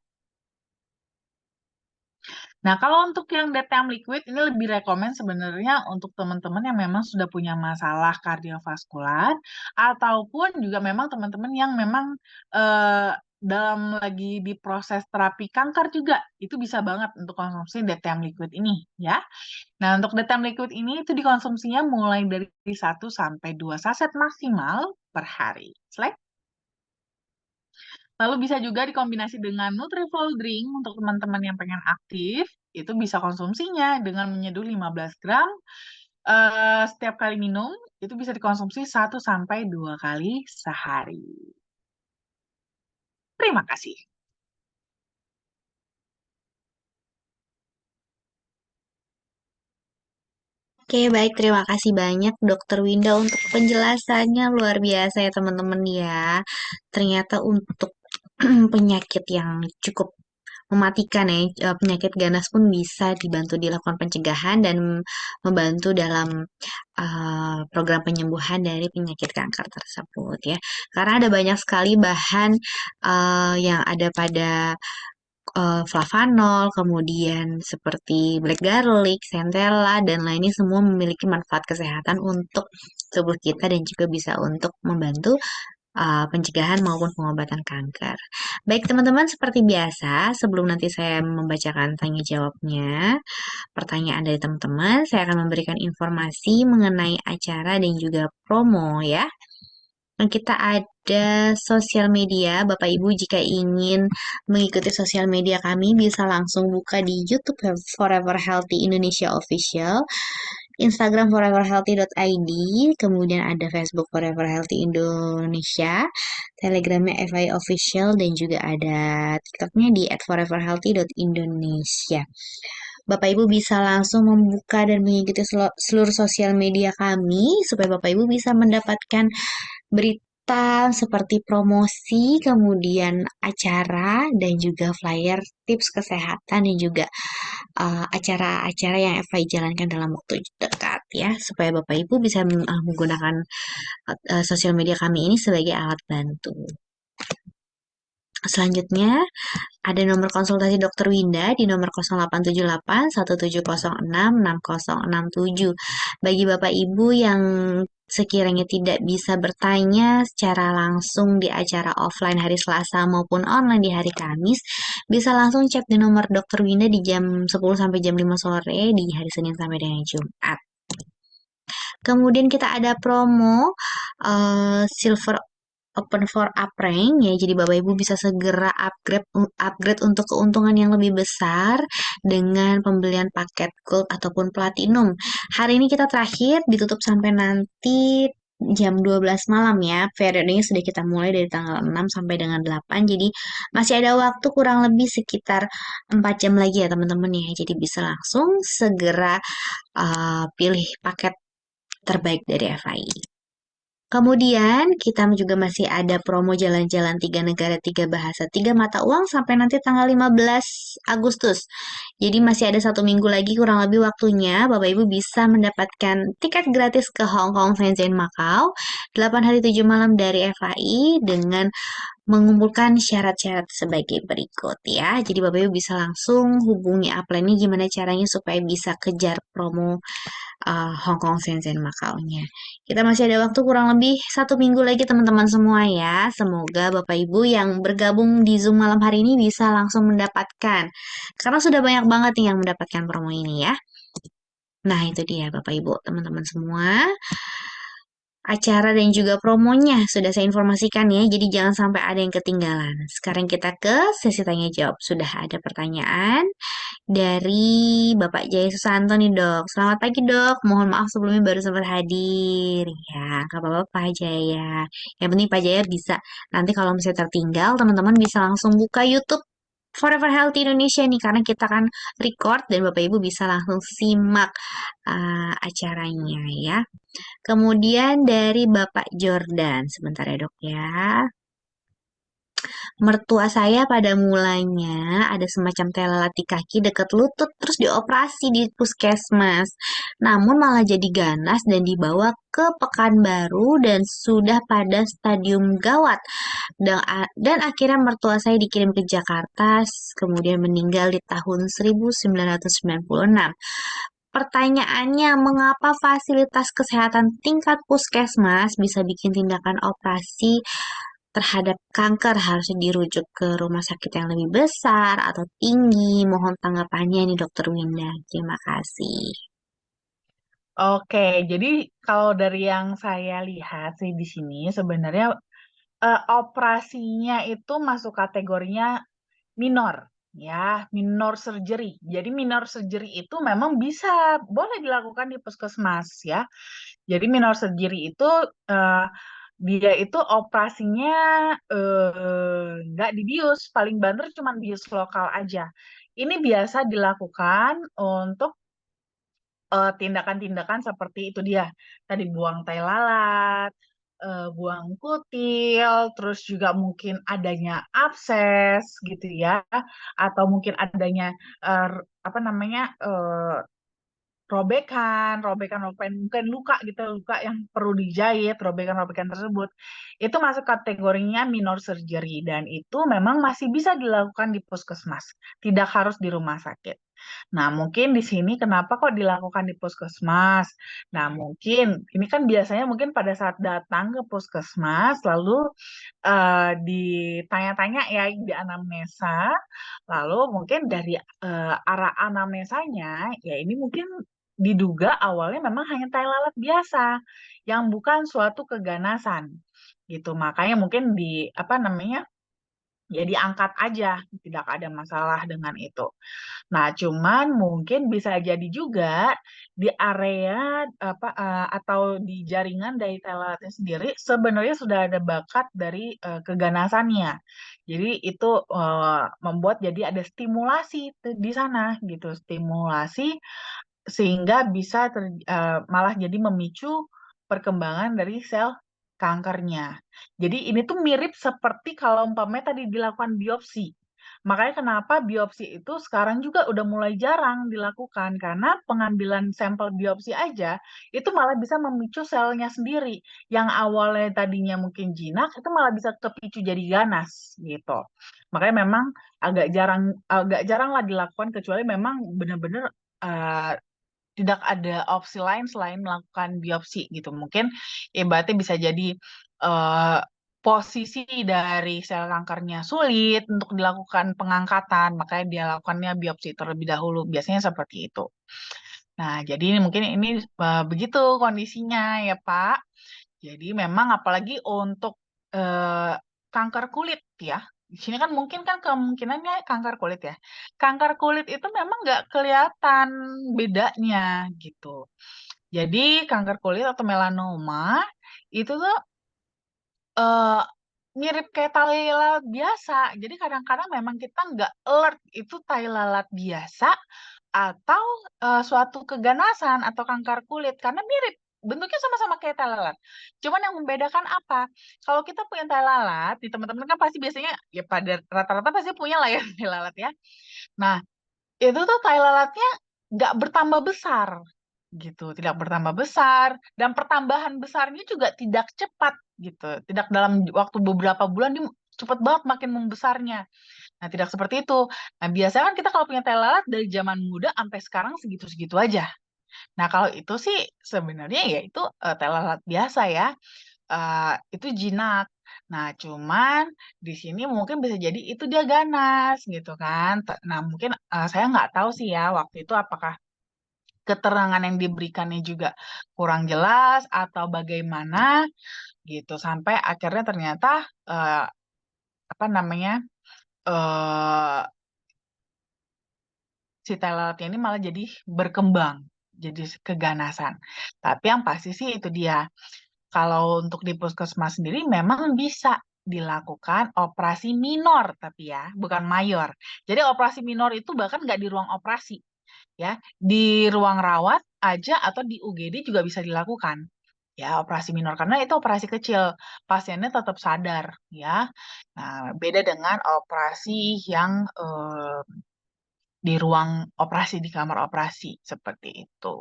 S2: Nah, kalau untuk yang DTM liquid ini lebih rekomen sebenarnya untuk teman-teman yang memang sudah punya masalah kardiovaskular ataupun juga memang teman-teman yang memang eh, dalam lagi di proses terapi kanker juga itu bisa banget untuk konsumsi DTM liquid ini ya. Nah, untuk DTM liquid ini itu dikonsumsinya mulai dari 1 sampai 2 saset maksimal per hari. Slide. Lalu bisa juga dikombinasi dengan Nutrifol Drink untuk teman-teman yang pengen aktif, itu bisa konsumsinya dengan menyeduh 15 gram setiap kali minum, itu bisa dikonsumsi 1 sampai 2 kali sehari. Terima kasih.
S1: Oke, baik. Terima kasih banyak Dokter Winda untuk penjelasannya. Luar biasa ya teman-teman ya. Ternyata untuk penyakit yang cukup mematikan ya, penyakit ganas pun bisa dibantu dilakukan pencegahan dan membantu dalam program penyembuhan dari penyakit kanker tersebut ya. Karena ada banyak sekali bahan yang ada pada flavanol, kemudian seperti black garlic, centella, dan lainnya semua memiliki manfaat kesehatan untuk tubuh kita dan juga bisa untuk membantu pencegahan maupun pengobatan kanker. Baik teman-teman, seperti biasa, sebelum nanti saya membacakan tanya jawabnya, pertanyaan dari teman-teman, saya akan memberikan informasi mengenai acara dan juga promo ya. Dan kita ada sosial media. Bapak Ibu jika ingin mengikuti sosial media kami bisa langsung buka di YouTube Forever Healthy Indonesia Official, Instagram foreverhealthy.id, kemudian ada Facebook Forever Healthy Indonesia, Telegramnya FI Official, dan juga ada TikToknya di @foreverhealthy.indonesia. Bapak Ibu bisa langsung membuka dan mengikuti seluruh sosial media kami supaya Bapak Ibu bisa mendapatkan berita seperti promosi, kemudian acara dan juga flyer tips kesehatan dan juga acara-acara yang FI jalankan dalam waktu dekat ya supaya Bapak Ibu bisa menggunakan sosial media kami ini sebagai alat bantu. Selanjutnya, ada nomor konsultasi Dokter Winda di nomor 0878 1706 6067. Bagi Bapak Ibu yang sekiranya tidak bisa bertanya secara langsung di acara offline hari Selasa maupun online di hari Kamis, bisa langsung chat di nomor Dokter Winda di jam 10 sampai jam 5 sore di hari Senin sampai dengan Jumat. Kemudian kita ada promo Silver Open for Uprank ya. Jadi Bapak Ibu bisa segera upgrade untuk keuntungan yang lebih besar dengan pembelian paket Gold ataupun Platinum. Hari ini kita terakhir ditutup sampai nanti jam 12 malam ya. Periodenya sudah kita mulai dari tanggal 6 sampai dengan 8. Jadi masih ada waktu kurang lebih sekitar 4 jam lagi ya teman-teman ya. Jadi bisa langsung segera pilih paket terbaik dari FI. Kemudian kita juga masih ada promo jalan-jalan 3 negara 3 bahasa 3 mata uang sampai nanti tanggal 15 Agustus. Jadi masih ada 1 minggu lagi kurang lebih waktunya Bapak Ibu bisa mendapatkan tiket gratis ke Hong Kong, Shenzhen, Macau 8 hari 7 malam dari FAI dengan mengumpulkan syarat-syarat sebagai berikut ya. Jadi Bapak Ibu bisa langsung hubungi upline ini gimana caranya supaya bisa kejar promo Hong Kong, Shenzhen, Macau-nya. Kita masih ada waktu kurang lebih 1 minggu lagi teman-teman semua ya. Semoga Bapak Ibu yang bergabung di Zoom malam hari ini bisa langsung mendapatkan. Karena sudah banyak banget nih yang mendapatkan promo ini ya. Nah itu dia Bapak Ibu teman-teman semua. Acara dan juga promonya sudah saya informasikan ya. Jadi jangan sampai ada yang ketinggalan. Sekarang kita ke sesi tanya jawab. Sudah ada pertanyaan dari Bapak Jaya Susanto nih dok. Selamat pagi dok, mohon maaf sebelumnya baru sempat hadir. Ya, nggak apa-apa Pak Jaya. Yang penting Pak Jaya bisa. Nanti kalau misalnya tertinggal, teman-teman bisa langsung buka YouTube Forever Healthy Indonesia nih. Karena kita kan record dan Bapak Ibu bisa langsung simak acaranya ya. Kemudian dari Bapak Jordan. Sebentar ya dok ya. Mertua saya pada mulanya ada semacam telalat di kaki dekat lutut terus dioperasi di puskesmas. Namun malah jadi ganas dan dibawa ke Pekanbaru dan sudah pada stadium gawat. Dan akhirnya mertua saya dikirim ke Jakarta, kemudian meninggal di tahun 1996. Pertanyaannya, mengapa fasilitas kesehatan tingkat puskesmas bisa bikin tindakan operasi terhadap kanker harusnya dirujuk ke rumah sakit yang lebih besar atau tinggi? Mohon tanggapannya nih Dokter Winda. Terima kasih.
S2: Oke, jadi kalau dari yang saya lihat sih di sini sebenarnya operasinya itu masuk kategorinya minor, ya, minor surgery. Jadi minor surgery itu memang bisa boleh dilakukan di puskesmas, ya. Jadi minor surgery itu eh, dia itu operasinya nggak di bius, paling banter cuma bius lokal aja. Ini biasa dilakukan untuk tindakan-tindakan seperti itu dia. Tadi buang tai lalat, buang kutil, terus juga mungkin adanya abses gitu ya, atau mungkin adanya eh, apa namanya robekan mungkin luka gitu, luka yang perlu dijahit, robekan-robekan tersebut itu masuk kategorinya minor surgery dan itu memang masih bisa dilakukan di puskesmas, tidak harus di rumah sakit. Nah, mungkin di sini kenapa kok dilakukan di puskesmas? Nah, mungkin ini kan biasanya mungkin pada saat datang ke puskesmas lalu ditanya-tanya ya di anamnesa, lalu mungkin dari arah anamnesanya ya ini mungkin diduga awalnya memang hanya tai lalat biasa yang bukan suatu keganasan gitu. Makanya mungkin di apa namanya ya diangkat aja, tidak ada masalah dengan itu. Nah, cuman mungkin bisa jadi juga di area atau di jaringan dari telatnya sendiri sebenarnya sudah ada bakat dari keganasannya. Jadi itu membuat jadi ada stimulasi di sana gitu, stimulasi sehingga bisa malah jadi memicu perkembangan dari sel kankernya. Jadi ini tuh mirip seperti kalau umpamanya tadi dilakukan biopsi. Makanya kenapa biopsi itu sekarang juga udah mulai jarang dilakukan karena pengambilan sampel biopsi aja itu malah bisa memicu selnya sendiri yang awalnya tadinya mungkin jinak itu malah bisa kepicu jadi ganas gitu. Makanya memang agak jarang lah dilakukan kecuali memang benar-benar eh, tidak ada opsi lain selain melakukan biopsi gitu. Mungkin ibaratnya bisa jadi eh, posisi dari sel kankernya sulit untuk dilakukan pengangkatan, makanya dia lakukannya biopsi terlebih dahulu. Biasanya seperti itu. Nah, jadi mungkin ini begitu kondisinya ya Pak. Jadi memang apalagi untuk eh, kanker kulit ya. Di sini kan mungkin kan kemungkinannya kanker kulit ya. Kanker kulit itu memang nggak kelihatan bedanya gitu. Jadi kanker kulit atau melanoma itu tuh eh, mirip kayak tai lalat biasa. Jadi kadang-kadang memang kita nggak alert itu tai lalat biasa atau suatu keganasan atau kanker kulit karena mirip bentuknya sama-sama kayak tai lalat. Cuman yang membedakan apa? Kalau kita punya tai lalat, di teman-teman kan pasti biasanya ya pada rata-rata pasti punya lah ya tai lalat ya. Nah, itu tuh tai lalatnya nggak bertambah besar gitu, tidak bertambah besar dan pertambahan besarnya juga tidak cepat gitu, tidak dalam waktu beberapa bulan dia cepat banget makin membesarnya. Nah, tidak seperti itu. Nah, biasanya kan kita kalau punya tai lalat dari zaman muda sampai sekarang segitu-segitu aja. Nah, kalau itu sih sebenarnya ya itu tai lalat biasa ya. Itu jinak. Nah, cuman di sini mungkin bisa jadi itu dia ganas gitu kan. Nah, mungkin saya nggak tahu sih ya waktu itu apakah keterangan yang diberikannya juga kurang jelas atau bagaimana gitu sampai akhirnya ternyata eh, apa namanya eh si telatnya ini malah jadi berkembang jadi keganasan. Tapi yang pasti sih itu dia. Kalau untuk di puskesmas sendiri memang bisa dilakukan operasi minor tapi ya bukan mayor. Jadi operasi minor itu bahkan nggak di ruang operasi ya, di ruang rawat aja atau di UGD juga bisa dilakukan. ya operasi minor karena itu operasi kecil, pasiennya tetap sadar ya. Nah, beda dengan operasi yang di ruang operasi, di kamar operasi seperti itu.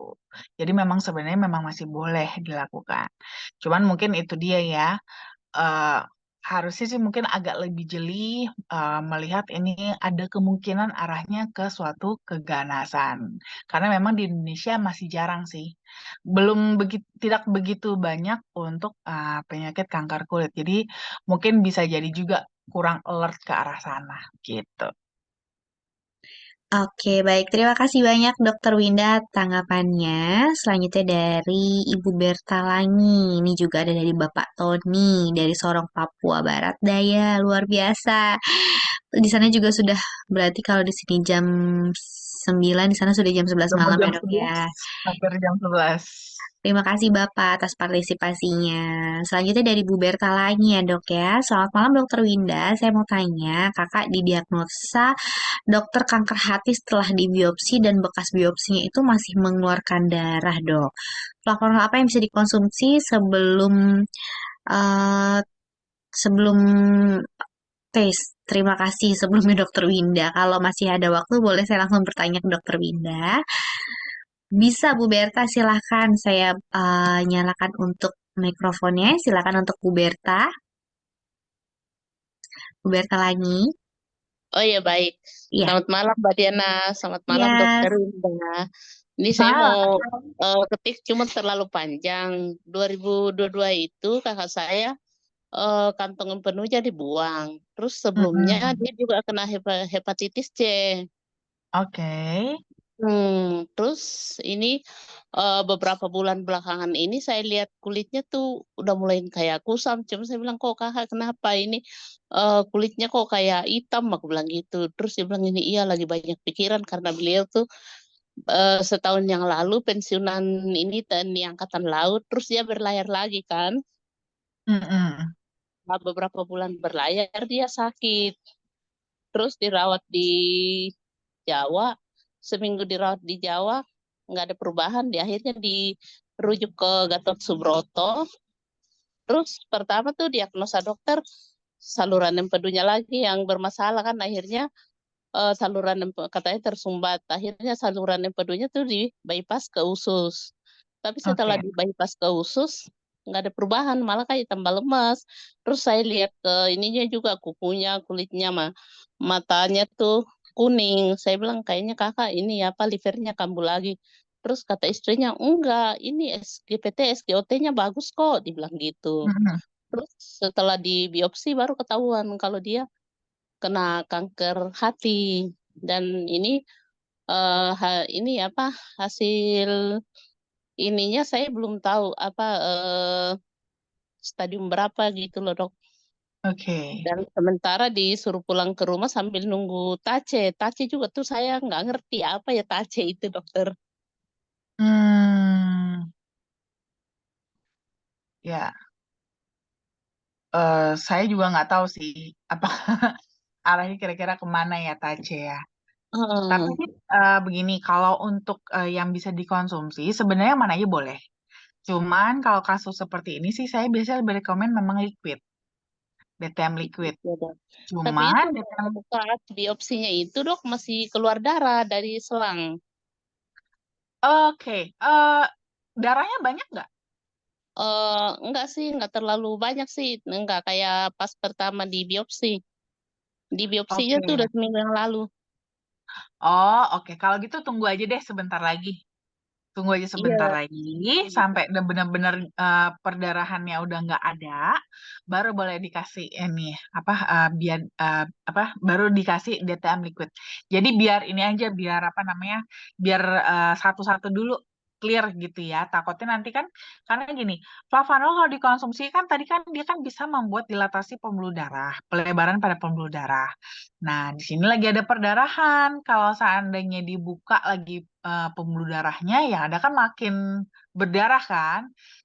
S2: Jadi memang sebenarnya memang masih boleh dilakukan. Cuman mungkin itu dia ya, eh, harusnya sih mungkin agak lebih jeli, melihat ini ada kemungkinan arahnya ke suatu keganasan. Karena memang di Indonesia masih jarang sih. Belum begitu, tidak begitu banyak untuk penyakit kanker kulit. Jadi mungkin bisa jadi juga kurang alert ke arah sana gitu.
S1: Oke, baik. Terima kasih banyak Dokter Winda tanggapannya. Selanjutnya dari Ibu Berta Langi. Ini juga ada dari Bapak Tony dari Sorong, Papua Barat Daya. Luar biasa. Di sana juga sudah berarti kalau di sini jam 9, di sana sudah jam 11
S2: Udah mau
S1: malam ya,
S2: jam
S1: Dok
S2: 11,
S1: ya.
S2: hampir jam 11.
S1: Terima kasih Bapak atas partisipasinya. Selanjutnya dari Bu Berta lagi ya dok ya. Selamat malam Dokter Winda. Saya mau tanya, kakak didiagnosa dokter kanker hati setelah dibiopsi dan bekas biopsinya itu masih mengeluarkan darah dok. Flavan apa yang bisa dikonsumsi sebelum eh, sebelum tes? Terima kasih sebelumnya Dokter Winda. Kalau masih ada waktu boleh saya langsung bertanya ke Dokter Winda. Bisa Bu Berta, silahkan saya nyalakan untuk mikrofonnya. Silakan untuk Bu Berta. Bu Berta lagi.
S3: Oh ya baik.
S1: Iya.
S3: Selamat malam Mbak Diana, selamat malam
S1: Iya.
S3: Dokter Winda. Ini saya
S2: Malam.
S3: mau ketik cuma terlalu panjang. 2022 itu kakak saya kantong penuhnya dibuang. Terus sebelumnya
S2: Mm-mm.
S3: dia juga kena hepatitis C.
S2: Oke.
S3: Terus ini beberapa bulan belakangan ini saya lihat kulitnya tuh udah mulai kayak kusam. Cuma saya bilang kok kakak kenapa ini kulitnya kok kayak hitam aku bilang gitu. Terus dia bilang ini iya lagi banyak pikiran karena beliau tuh setahun yang lalu pensiunan ini TNI Angkatan Laut. Terus dia berlayar lagi kan.
S2: Mm-mm.
S3: Nah, beberapa bulan berlayar dia sakit. Terus dirawat di Jawa, seminggu dirawat di Jawa, nggak ada perubahan. Di akhirnya dirujuk ke Gatot Subroto. Terus pertama tuh diagnosa dokter saluran empedunya lagi yang bermasalah kan. Akhirnya saluran katanya tersumbat. Akhirnya saluran empedunya tuh di bypass ke usus. Tapi setelah
S2: Oke.
S3: di bypass ke usus nggak ada perubahan, malah kayak tambah lemas. Terus saya lihat ke ininya juga kukunya, kulitnya mah matanya tuh kuning. Saya bilang kayaknya kakak ini apa livernya kambuh lagi. Terus kata istrinya enggak, ini SGPT, SGOT-nya bagus kok, dibilang gitu.
S2: Mm-mm.
S3: Terus setelah di biopsi baru ketahuan kalau dia kena kanker hati dan ini ini apa hasil ininya saya belum tahu apa stadium berapa gitu loh dok.
S2: Oke.
S3: Dan sementara disuruh pulang ke rumah sambil nunggu tace. Tace juga tuh saya nggak ngerti apa ya tace itu dokter.
S2: Hmm, ya, saya juga nggak tahu sih apa arahnya kira-kira kemana ya Tace ya. Tapi
S3: Hmm,
S2: begini, kalau untuk yang bisa dikonsumsi, sebenarnya mana aja boleh. Cuman kalau kasus seperti ini sih saya biasanya lebih rekomen memang liquid, DTM liquid.
S3: gitu, dok. Tapi
S2: Cuman
S3: itu
S2: DTM,
S3: saat biopsinya itu dok masih keluar darah dari selang.
S2: oke, darahnya banyak nggak?
S3: Enggak sih, enggak terlalu banyak sih. Enggak kayak pas pertama di biopsi. Di biopsinya
S2: Oke.
S3: tuh udah seminggu yang lalu.
S2: Oh, oke. Kalau gitu tunggu aja deh sebentar lagi. Tunggu aja sebentar
S3: Iya.
S2: lagi sampai udah benar-benar perdarahannya udah nggak ada, baru boleh dikasih ini apa biar apa baru dikasih DTM liquid. Jadi biar ini aja biar apa namanya biar satu-satu dulu clear gitu ya. Takutnya nanti kan karena gini, flavanol kalau dikonsumsi kan tadi kan dia kan bisa membuat dilatasi pembuluh darah, pelebaran pada pembuluh darah. Nah, di sini lagi ada perdarahan. Kalau seandainya dibuka lagi pembuluh darahnya, yang ada kan makin berdarah kan.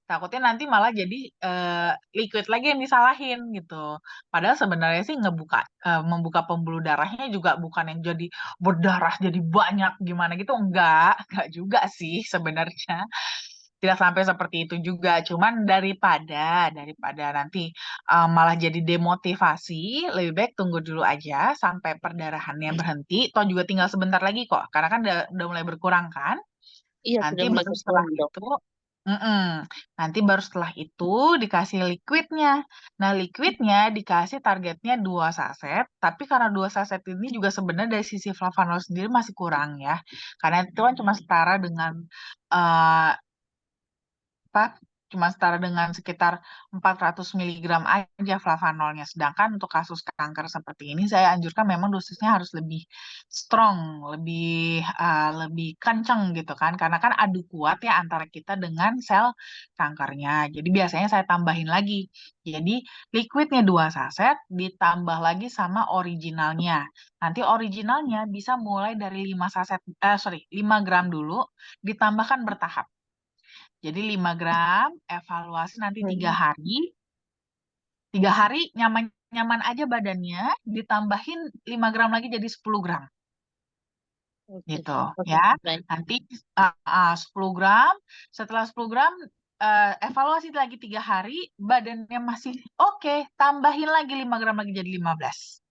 S2: Takutnya nanti malah jadi eh, liquid lagi yang disalahin gitu. Padahal sebenarnya sih membuka pembuluh darahnya juga bukan yang jadi berdarah jadi banyak gimana gitu. Enggak juga sih sebenarnya. tidak sampai seperti itu juga. Cuman daripada nanti malah jadi demotivasi, lebih baik tunggu dulu aja sampai perdarahannya berhenti. Toh juga tinggal sebentar lagi kok, karena kan udah mulai berkurang kan.
S3: Iya,
S2: Nanti
S3: sudah mulai
S2: baru setelah
S3: berkurang, Dok.
S2: itu, nanti baru setelah itu dikasih liquidnya. Nah, liquidnya dikasih targetnya 2 saset, tapi karena 2 saset ini juga sebenarnya dari sisi flavanol sendiri masih kurang ya. Karena itu kan cuma setara dengan eh, apa? Cuma setara dengan sekitar 400 miligram aja flavanolnya. Sedangkan untuk kasus kanker seperti ini saya anjurkan memang dosisnya harus lebih strong, lebih kenceng gitu kan. Karena kan adu kuat ya antara kita dengan sel kankernya. Jadi biasanya saya tambahin lagi. Jadi liquidnya 2 saset ditambah lagi sama originalnya. Nanti originalnya bisa mulai dari 5 gram dulu ditambahkan bertahap. Jadi 5 gram, evaluasi nanti tiga
S3: Hmm.
S2: hari. 3 hari nyaman-nyaman aja badannya, ditambahin 5 gram lagi jadi 10 gram.
S3: Oke,
S2: Gitu
S3: oke,
S2: ya.
S3: baik.
S2: Nanti 10 gram, setelah 10 gram, evaluasi lagi 3 hari, badannya masih oke, tambahin lagi 5 gram lagi jadi 15.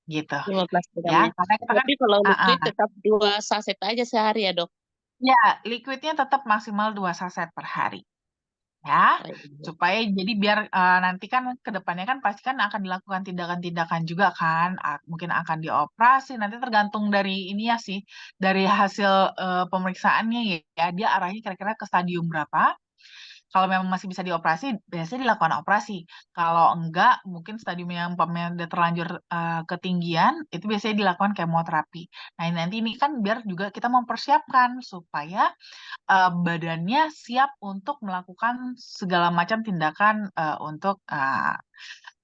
S2: Gitu
S3: 15
S2: ya.
S3: gramnya.
S2: Karena kita kan,
S3: Tapi kalau
S2: uh, uh,
S3: liquid tetap 2 saset aja sehari ya, Dok.
S2: ya liquidnya tetap maksimal 2 saset per hari. Ya,
S3: Baik.
S2: supaya jadi biar nanti kan ke depannya kan pasti kan akan dilakukan tindakan-tindakan juga kan, mungkin akan dioperasi, nanti tergantung dari ini ya sih, dari hasil pemeriksaannya ya, dia arahnya kira-kira ke stadium berapa. Kalau memang masih bisa dioperasi, biasanya dilakukan operasi. Kalau enggak, mungkin stadium yang umpamanya udah terlanjur ketinggian, itu biasanya dilakukan kemoterapi. Nah, nanti ini kan biar juga kita mempersiapkan supaya badannya siap untuk melakukan segala macam tindakan untuk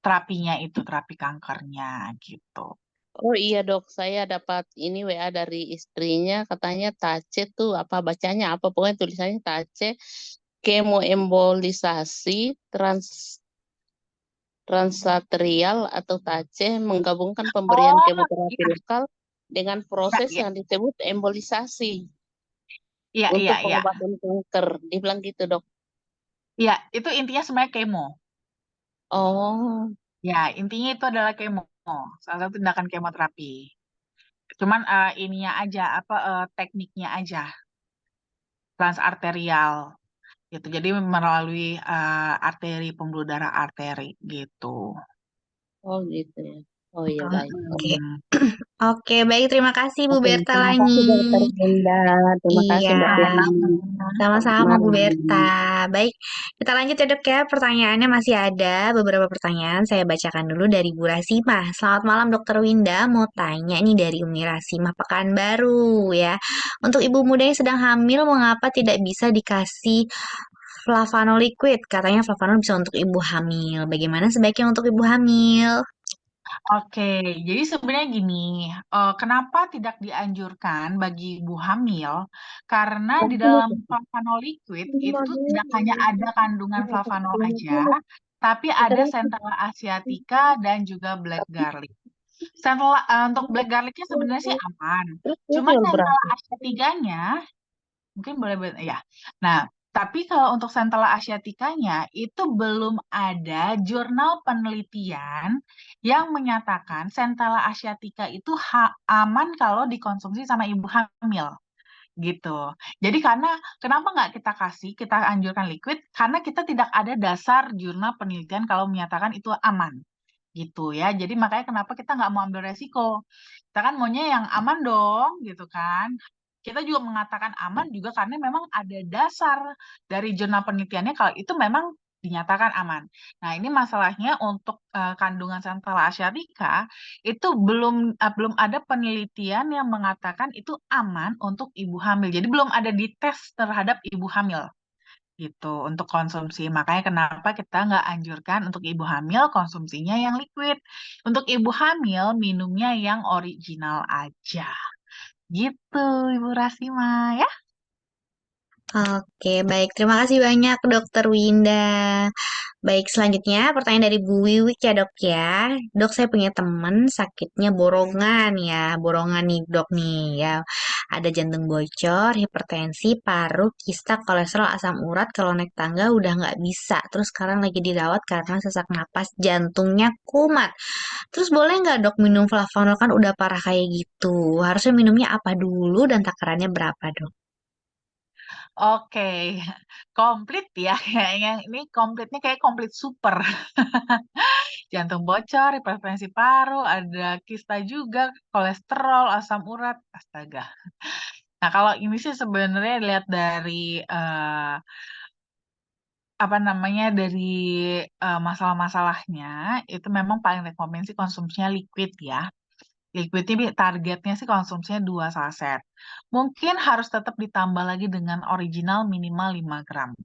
S2: terapinya itu, terapi kankernya gitu.
S3: Oh iya, Dok, saya dapat ini WA dari istrinya, katanya TACE tuh apa bacanya apa, pokoknya tulisannya TACE, kemoembolisasi transarterial atau TACE, menggabungkan pemberian
S2: Oh,
S3: kemoterapi
S2: iya,
S3: lokal dengan
S2: iya,
S3: proses
S2: iya,
S3: yang disebut embolisasi
S2: iya, iya,
S3: untuk
S2: iya,
S3: pengobatan kanker. Dibilang gitu, Dok.
S2: iya, itu intinya sebenarnya kemo.
S3: Oh,
S2: Ya, intinya itu adalah kemo, salah satu tindakan kemoterapi. Cuman ininya aja, tekniknya aja, transarterial gitu. Jadi melalui arteri, pembuluh darah arteri gitu.
S3: oh gitu ya. Oh iya, baik.
S1: Oke.
S2: Mm-mm.
S1: Oke, baik. Terima kasih Bu
S3: Oke,
S1: Berta
S3: terima
S1: Langi.
S3: kasih Dokter Linda. Terima kasih
S1: Iya,
S3: Mbak Diana. Selamat
S1: sama-sama Bu Berta.
S3: malam.
S1: Baik, kita lanjut ya dok ya. Pertanyaannya masih ada beberapa pertanyaan. Saya bacakan dulu dari Bu Rasimah. Selamat malam Dokter Winda. Mau tanya nih dari Umi Rasimah Pekanbaru ya. Untuk ibu muda yang sedang hamil, mengapa tidak bisa dikasih Flavanol liquid? Katanya Flavanol bisa untuk ibu hamil. Bagaimana sebaiknya untuk ibu hamil?
S2: Oke, jadi sebenarnya gini, kenapa tidak dianjurkan bagi ibu hamil? Karena di dalam flavanol liquid itu tidak hanya ada kandungan flavanol aja, tapi ada centella asiatica dan juga black garlic. Untuk black garlicnya sebenarnya sih aman,
S3: Terus dia
S2: cuman
S3: jual
S2: centella
S3: berapa?
S2: asiaticanya mungkin boleh ya. Nah, tapi kalau untuk Centella asiaticanya itu belum ada jurnal penelitian yang menyatakan Centella asiatica itu aman kalau dikonsumsi sama ibu hamil gitu. Jadi karena kenapa nggak kita anjurkan liquid? Karena kita tidak ada dasar jurnal penelitian kalau menyatakan itu aman gitu ya. Jadi makanya kenapa kita nggak mau ambil resiko. Kita kan maunya yang aman dong gitu kan. Kita juga mengatakan aman juga karena memang ada dasar dari jurnal penelitiannya kalau itu memang dinyatakan aman. Nah, ini masalahnya untuk kandungan Centella asiatica itu belum ada penelitian yang mengatakan itu aman untuk ibu hamil. Jadi belum ada dites terhadap ibu hamil gitu untuk konsumsi. Makanya kenapa kita nggak anjurkan untuk ibu hamil konsumsinya yang liquid. Untuk ibu hamil minumnya yang original aja. Gitu, Ibu Rasima ya.
S1: Oke, baik. Terima kasih banyak, Dokter Winda. Baik, selanjutnya pertanyaan dari Bu Wiwik ya, Dok ya. Dok, saya punya teman sakitnya borongan ya. Borongan nih, Dok nih ya. Ada jantung bocor, hipertensi, paru, kista, kolesterol, asam urat. Kalau naik tangga udah nggak bisa. Terus sekarang lagi dirawat karena sesak napas, jantungnya kumat. Terus boleh nggak, Dok, minum flavonol, kan udah parah kayak gitu. Harusnya minumnya apa dulu dan takarannya berapa, Dok?
S2: Oke, komplit ya kayaknya. Ini komplitnya kayak komplit super. Jantung bocor, hipertensi paru, ada kista juga, kolesterol, asam urat. Astaga. Nah, kalau ini sih sebenarnya lihat dari apa namanya dari masalah-masalahnya itu memang paling rekomendasi konsumsinya liquid ya. Liquidnya targetnya sih konsumsinya 2 saset. Mungkin harus tetap ditambah lagi dengan original minimal 5 gram.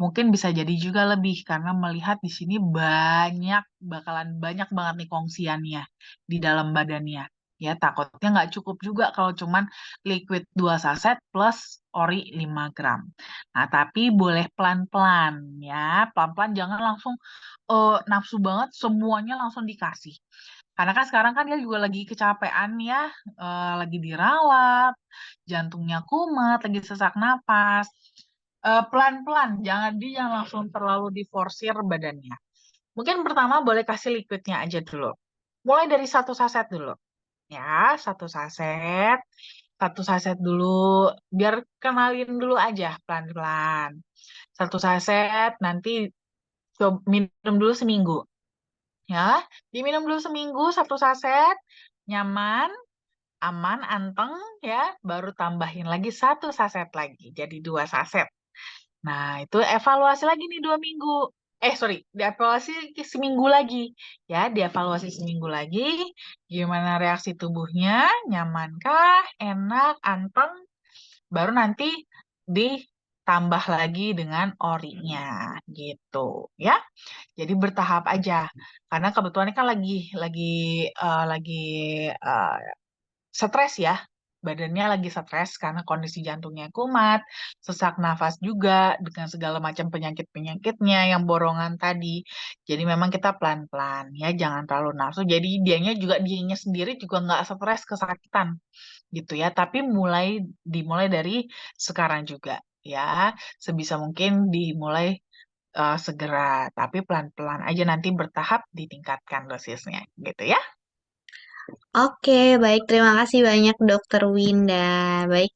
S2: Mungkin bisa jadi juga lebih karena melihat di sini bakalan banyak banget nih kongsiannya di dalam badannya. Ya, takutnya nggak cukup juga kalau cuman liquid 2 saset plus ori 5 gram. Nah, tapi boleh pelan-pelan ya. Pelan-pelan jangan langsung nafsu banget semuanya langsung dikasih. Karena kan sekarang kan dia juga lagi kecapean ya, lagi dirawat, jantungnya kumat, lagi sesak napas. Pelan-pelan, jangan langsung terlalu diforsir badannya. Mungkin pertama boleh kasih liquidnya aja dulu. Mulai dari 1 saset dulu. Ya, 1 saset. 1 saset dulu, biar kenalin dulu aja pelan-pelan. 1 saset, nanti coba minum dulu seminggu. Ya, diminum dulu seminggu 1 saset, nyaman, aman, anteng, ya, baru tambahin lagi 1 saset lagi, jadi 2 saset. Nah, itu evaluasi lagi nih 2 minggu. Sorry, dievaluasi seminggu lagi. Ya, dievaluasi seminggu lagi. Gimana reaksi tubuhnya? Nyamankah? Enak? Anteng? Baru nanti ditambah lagi dengan orinya. Gitu. Ya, jadi bertahap aja. Karena kebetulan ini kan lagi eh, stres ya. Badannya lagi stres karena kondisi jantungnya kumat, sesak nafas juga dengan segala macam penyakit-penyakitnya yang borongan tadi. Jadi memang kita pelan-pelan ya, jangan terlalu nafsu. Jadi dianya sendiri juga nggak stres kesakitan gitu ya. Tapi dimulai dari sekarang juga ya. Sebisa mungkin dimulai segera, tapi pelan-pelan aja nanti bertahap ditingkatkan dosisnya gitu ya.
S1: Oke, baik. Terima kasih banyak, Dokter Winda. Baik,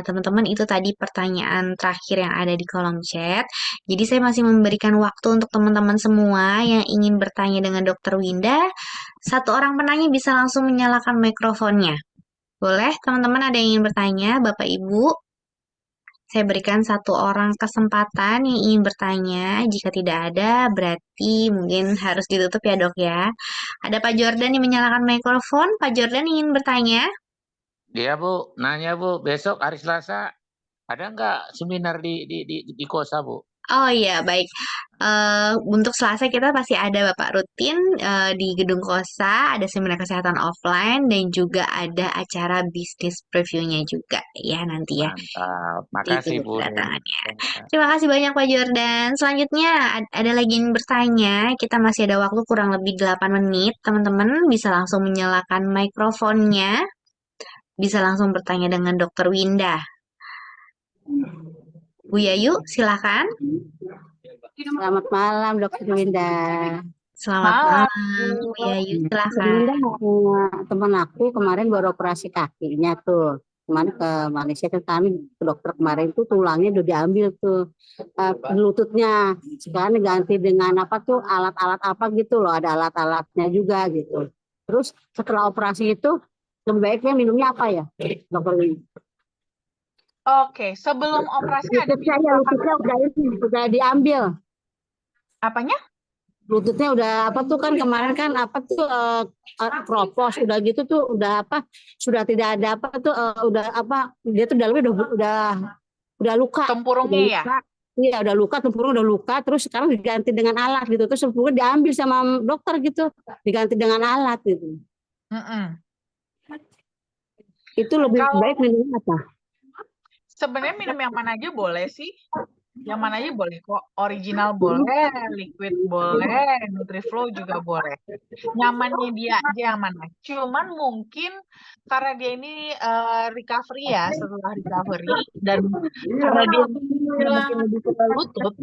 S1: teman-teman, itu tadi pertanyaan terakhir yang ada di kolom chat. Jadi, saya masih memberikan waktu untuk teman-teman semua yang ingin bertanya dengan Dokter Winda. Satu orang penanya bisa langsung menyalakan mikrofonnya. Boleh, teman-teman, ada yang ingin bertanya, Bapak Ibu? Saya berikan satu orang kesempatan yang ingin bertanya. Jika tidak ada, berarti mungkin harus ditutup ya, Dok ya. Ada Pak Jordan yang menyalakan mikrofon. Pak Jordan ingin bertanya.
S4: Dia Bu, nanya Bu, besok hari Selasa ada nggak seminar di Kosa Bu?
S1: Oh iya, baik. Untuk Selasa kita pasti ada Bapak rutin di Gedung Kosa, ada seminar kesehatan offline dan juga ada acara bisnis previewnya juga ya nanti ya.
S4: Mantap, makasih
S1: Ditunggu
S4: Bu.
S1: kedatangannya. Terima kasih banyak Pak Jordan. Selanjutnya ada lagi yang bertanya. Kita masih ada waktu kurang lebih 8 menit. Teman-teman bisa langsung menyalakan mikrofonnya. Bisa langsung bertanya dengan Dokter Winda. Bu Yayu, silakan.
S5: Selamat malam, Dokter Winda.
S1: Selamat
S2: Malam.
S1: malam, Bu Yayu,
S5: Dokter
S1: silakan.
S5: Winda, teman aku kemarin baru operasi kakinya tuh. Kemarin ke Malaysia kan kami ke dokter kemarin tuh tulangnya udah diambil tuh lututnya. Sekarang diganti dengan apa tuh alat-alat apa gitu loh, ada alat-alatnya juga gitu. Terus setelah operasi itu sebaiknya minumnya apa ya, Dokter Winda?
S2: Oke, sebelum operasi ada
S5: Lututnya udah diambil.
S2: apanya?
S5: Lututnya udah apa tuh kan kemarin kan apa tuh kropos udah gitu tuh udah apa sudah tidak ada apa tuh udah apa dia tuh dalamnya udah luka.
S2: Tempurungnya
S5: Udah
S2: ya?
S5: luka. Iya udah luka, tempurung udah luka, terus sekarang diganti dengan alat gitu, terus tempurung diambil sama dokter gitu, diganti dengan alat gitu.
S2: Mm-mm.
S5: Itu lebih
S2: Kalau
S5: baik minum apa?
S2: Sebenarnya minum yang mana aja boleh sih. Yang mana aja boleh kok. Original boleh, liquid boleh, Nutriflow juga boleh. Nyamannya dia aja yang mana. Cuman mungkin karena dia ini recovery ya, setelah recovery, dan karena dia mungkin lebih suka lutut,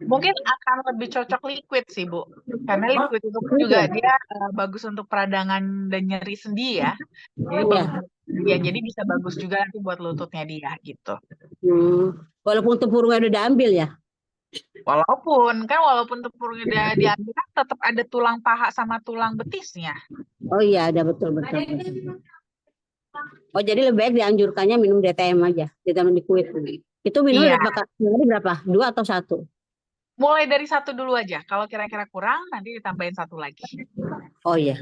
S2: mungkin akan lebih cocok liquid sih, Bu. Karena liquid itu kan juga dia bagus untuk peradangan dan nyeri sendi ya. Jadi bagus
S5: Iya.
S2: buat dia. Jadi bisa bagus juga nanti buat lututnya dia gitu.
S5: Walaupun tempurungnya udah diambil ya.
S2: Walaupun tepungnya udah diambil kan tetap ada tulang paha sama tulang betisnya.
S5: Oh iya, ada betul betul. Oh jadi lebih baik dianjurkannya minum DTM aja, DTM liquid. Itu minum
S2: Iya,
S5: berapa? 2 atau 1?
S2: mulai dari satu dulu aja. Kalau kira-kira kurang, nanti ditambahin satu lagi.
S5: Oh iya.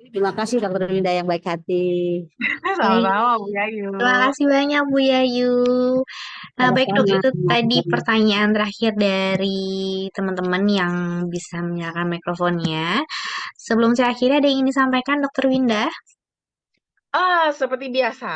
S5: Terima kasih Dokter Linda yang baik hati.
S1: Baik,
S2: Sama-sama, Bu Yayu.
S1: terima kasih banyak Bu Yayu. Nah, baik Dok,
S5: Sama-sama.
S1: itu tadi pertanyaan terakhir dari teman-teman yang bisa menyalakan mikrofonnya. Sebelum saya akhiri, ada yang ingin disampaikan Dokter Winda?
S2: Seperti biasa,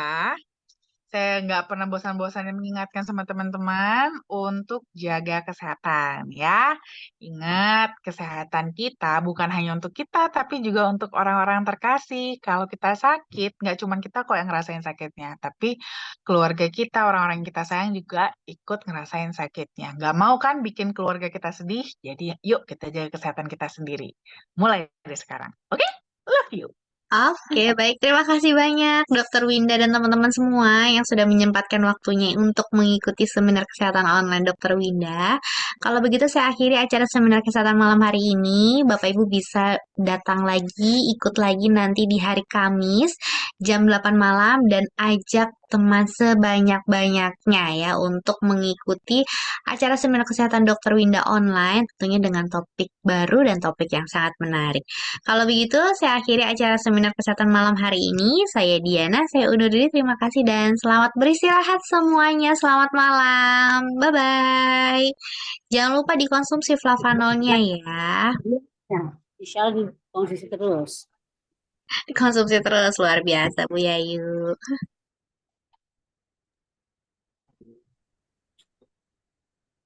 S2: saya nggak pernah bosan-bosannya mengingatkan sama teman-teman untuk jaga kesehatan ya. Ingat, kesehatan kita bukan hanya untuk kita, tapi juga untuk orang-orang terkasih. Kalau kita sakit, nggak cuma kita kok yang ngerasain sakitnya, tapi keluarga kita, orang-orang yang kita sayang juga ikut ngerasain sakitnya. Nggak mau kan bikin keluarga kita sedih, jadi yuk kita jaga kesehatan kita sendiri. Mulai dari sekarang. Oke? Love you.
S1: Oke, baik. Terima kasih banyak Dokter Winda dan teman-teman semua yang sudah menyempatkan waktunya untuk mengikuti seminar kesehatan online Dokter Winda. Kalau begitu saya akhiri acara seminar kesehatan malam hari ini. Bapak Ibu bisa datang lagi, ikut lagi nanti di hari Kamis jam 8 malam dan ajak teman sebanyak-banyaknya ya untuk mengikuti acara seminar kesehatan Dokter Winda online tentunya dengan topik baru dan topik yang sangat menarik. Kalau begitu, saya akhiri acara seminar kesehatan malam hari ini. Saya Diana, saya undur diri. Terima kasih dan selamat beristirahat semuanya. Selamat malam. Bye-bye. Jangan lupa dikonsumsi flavanolnya ya.
S5: Ya, insya Allah dikonsumsi terus.
S1: Dikonsumsi terus, luar biasa Bu Yayu.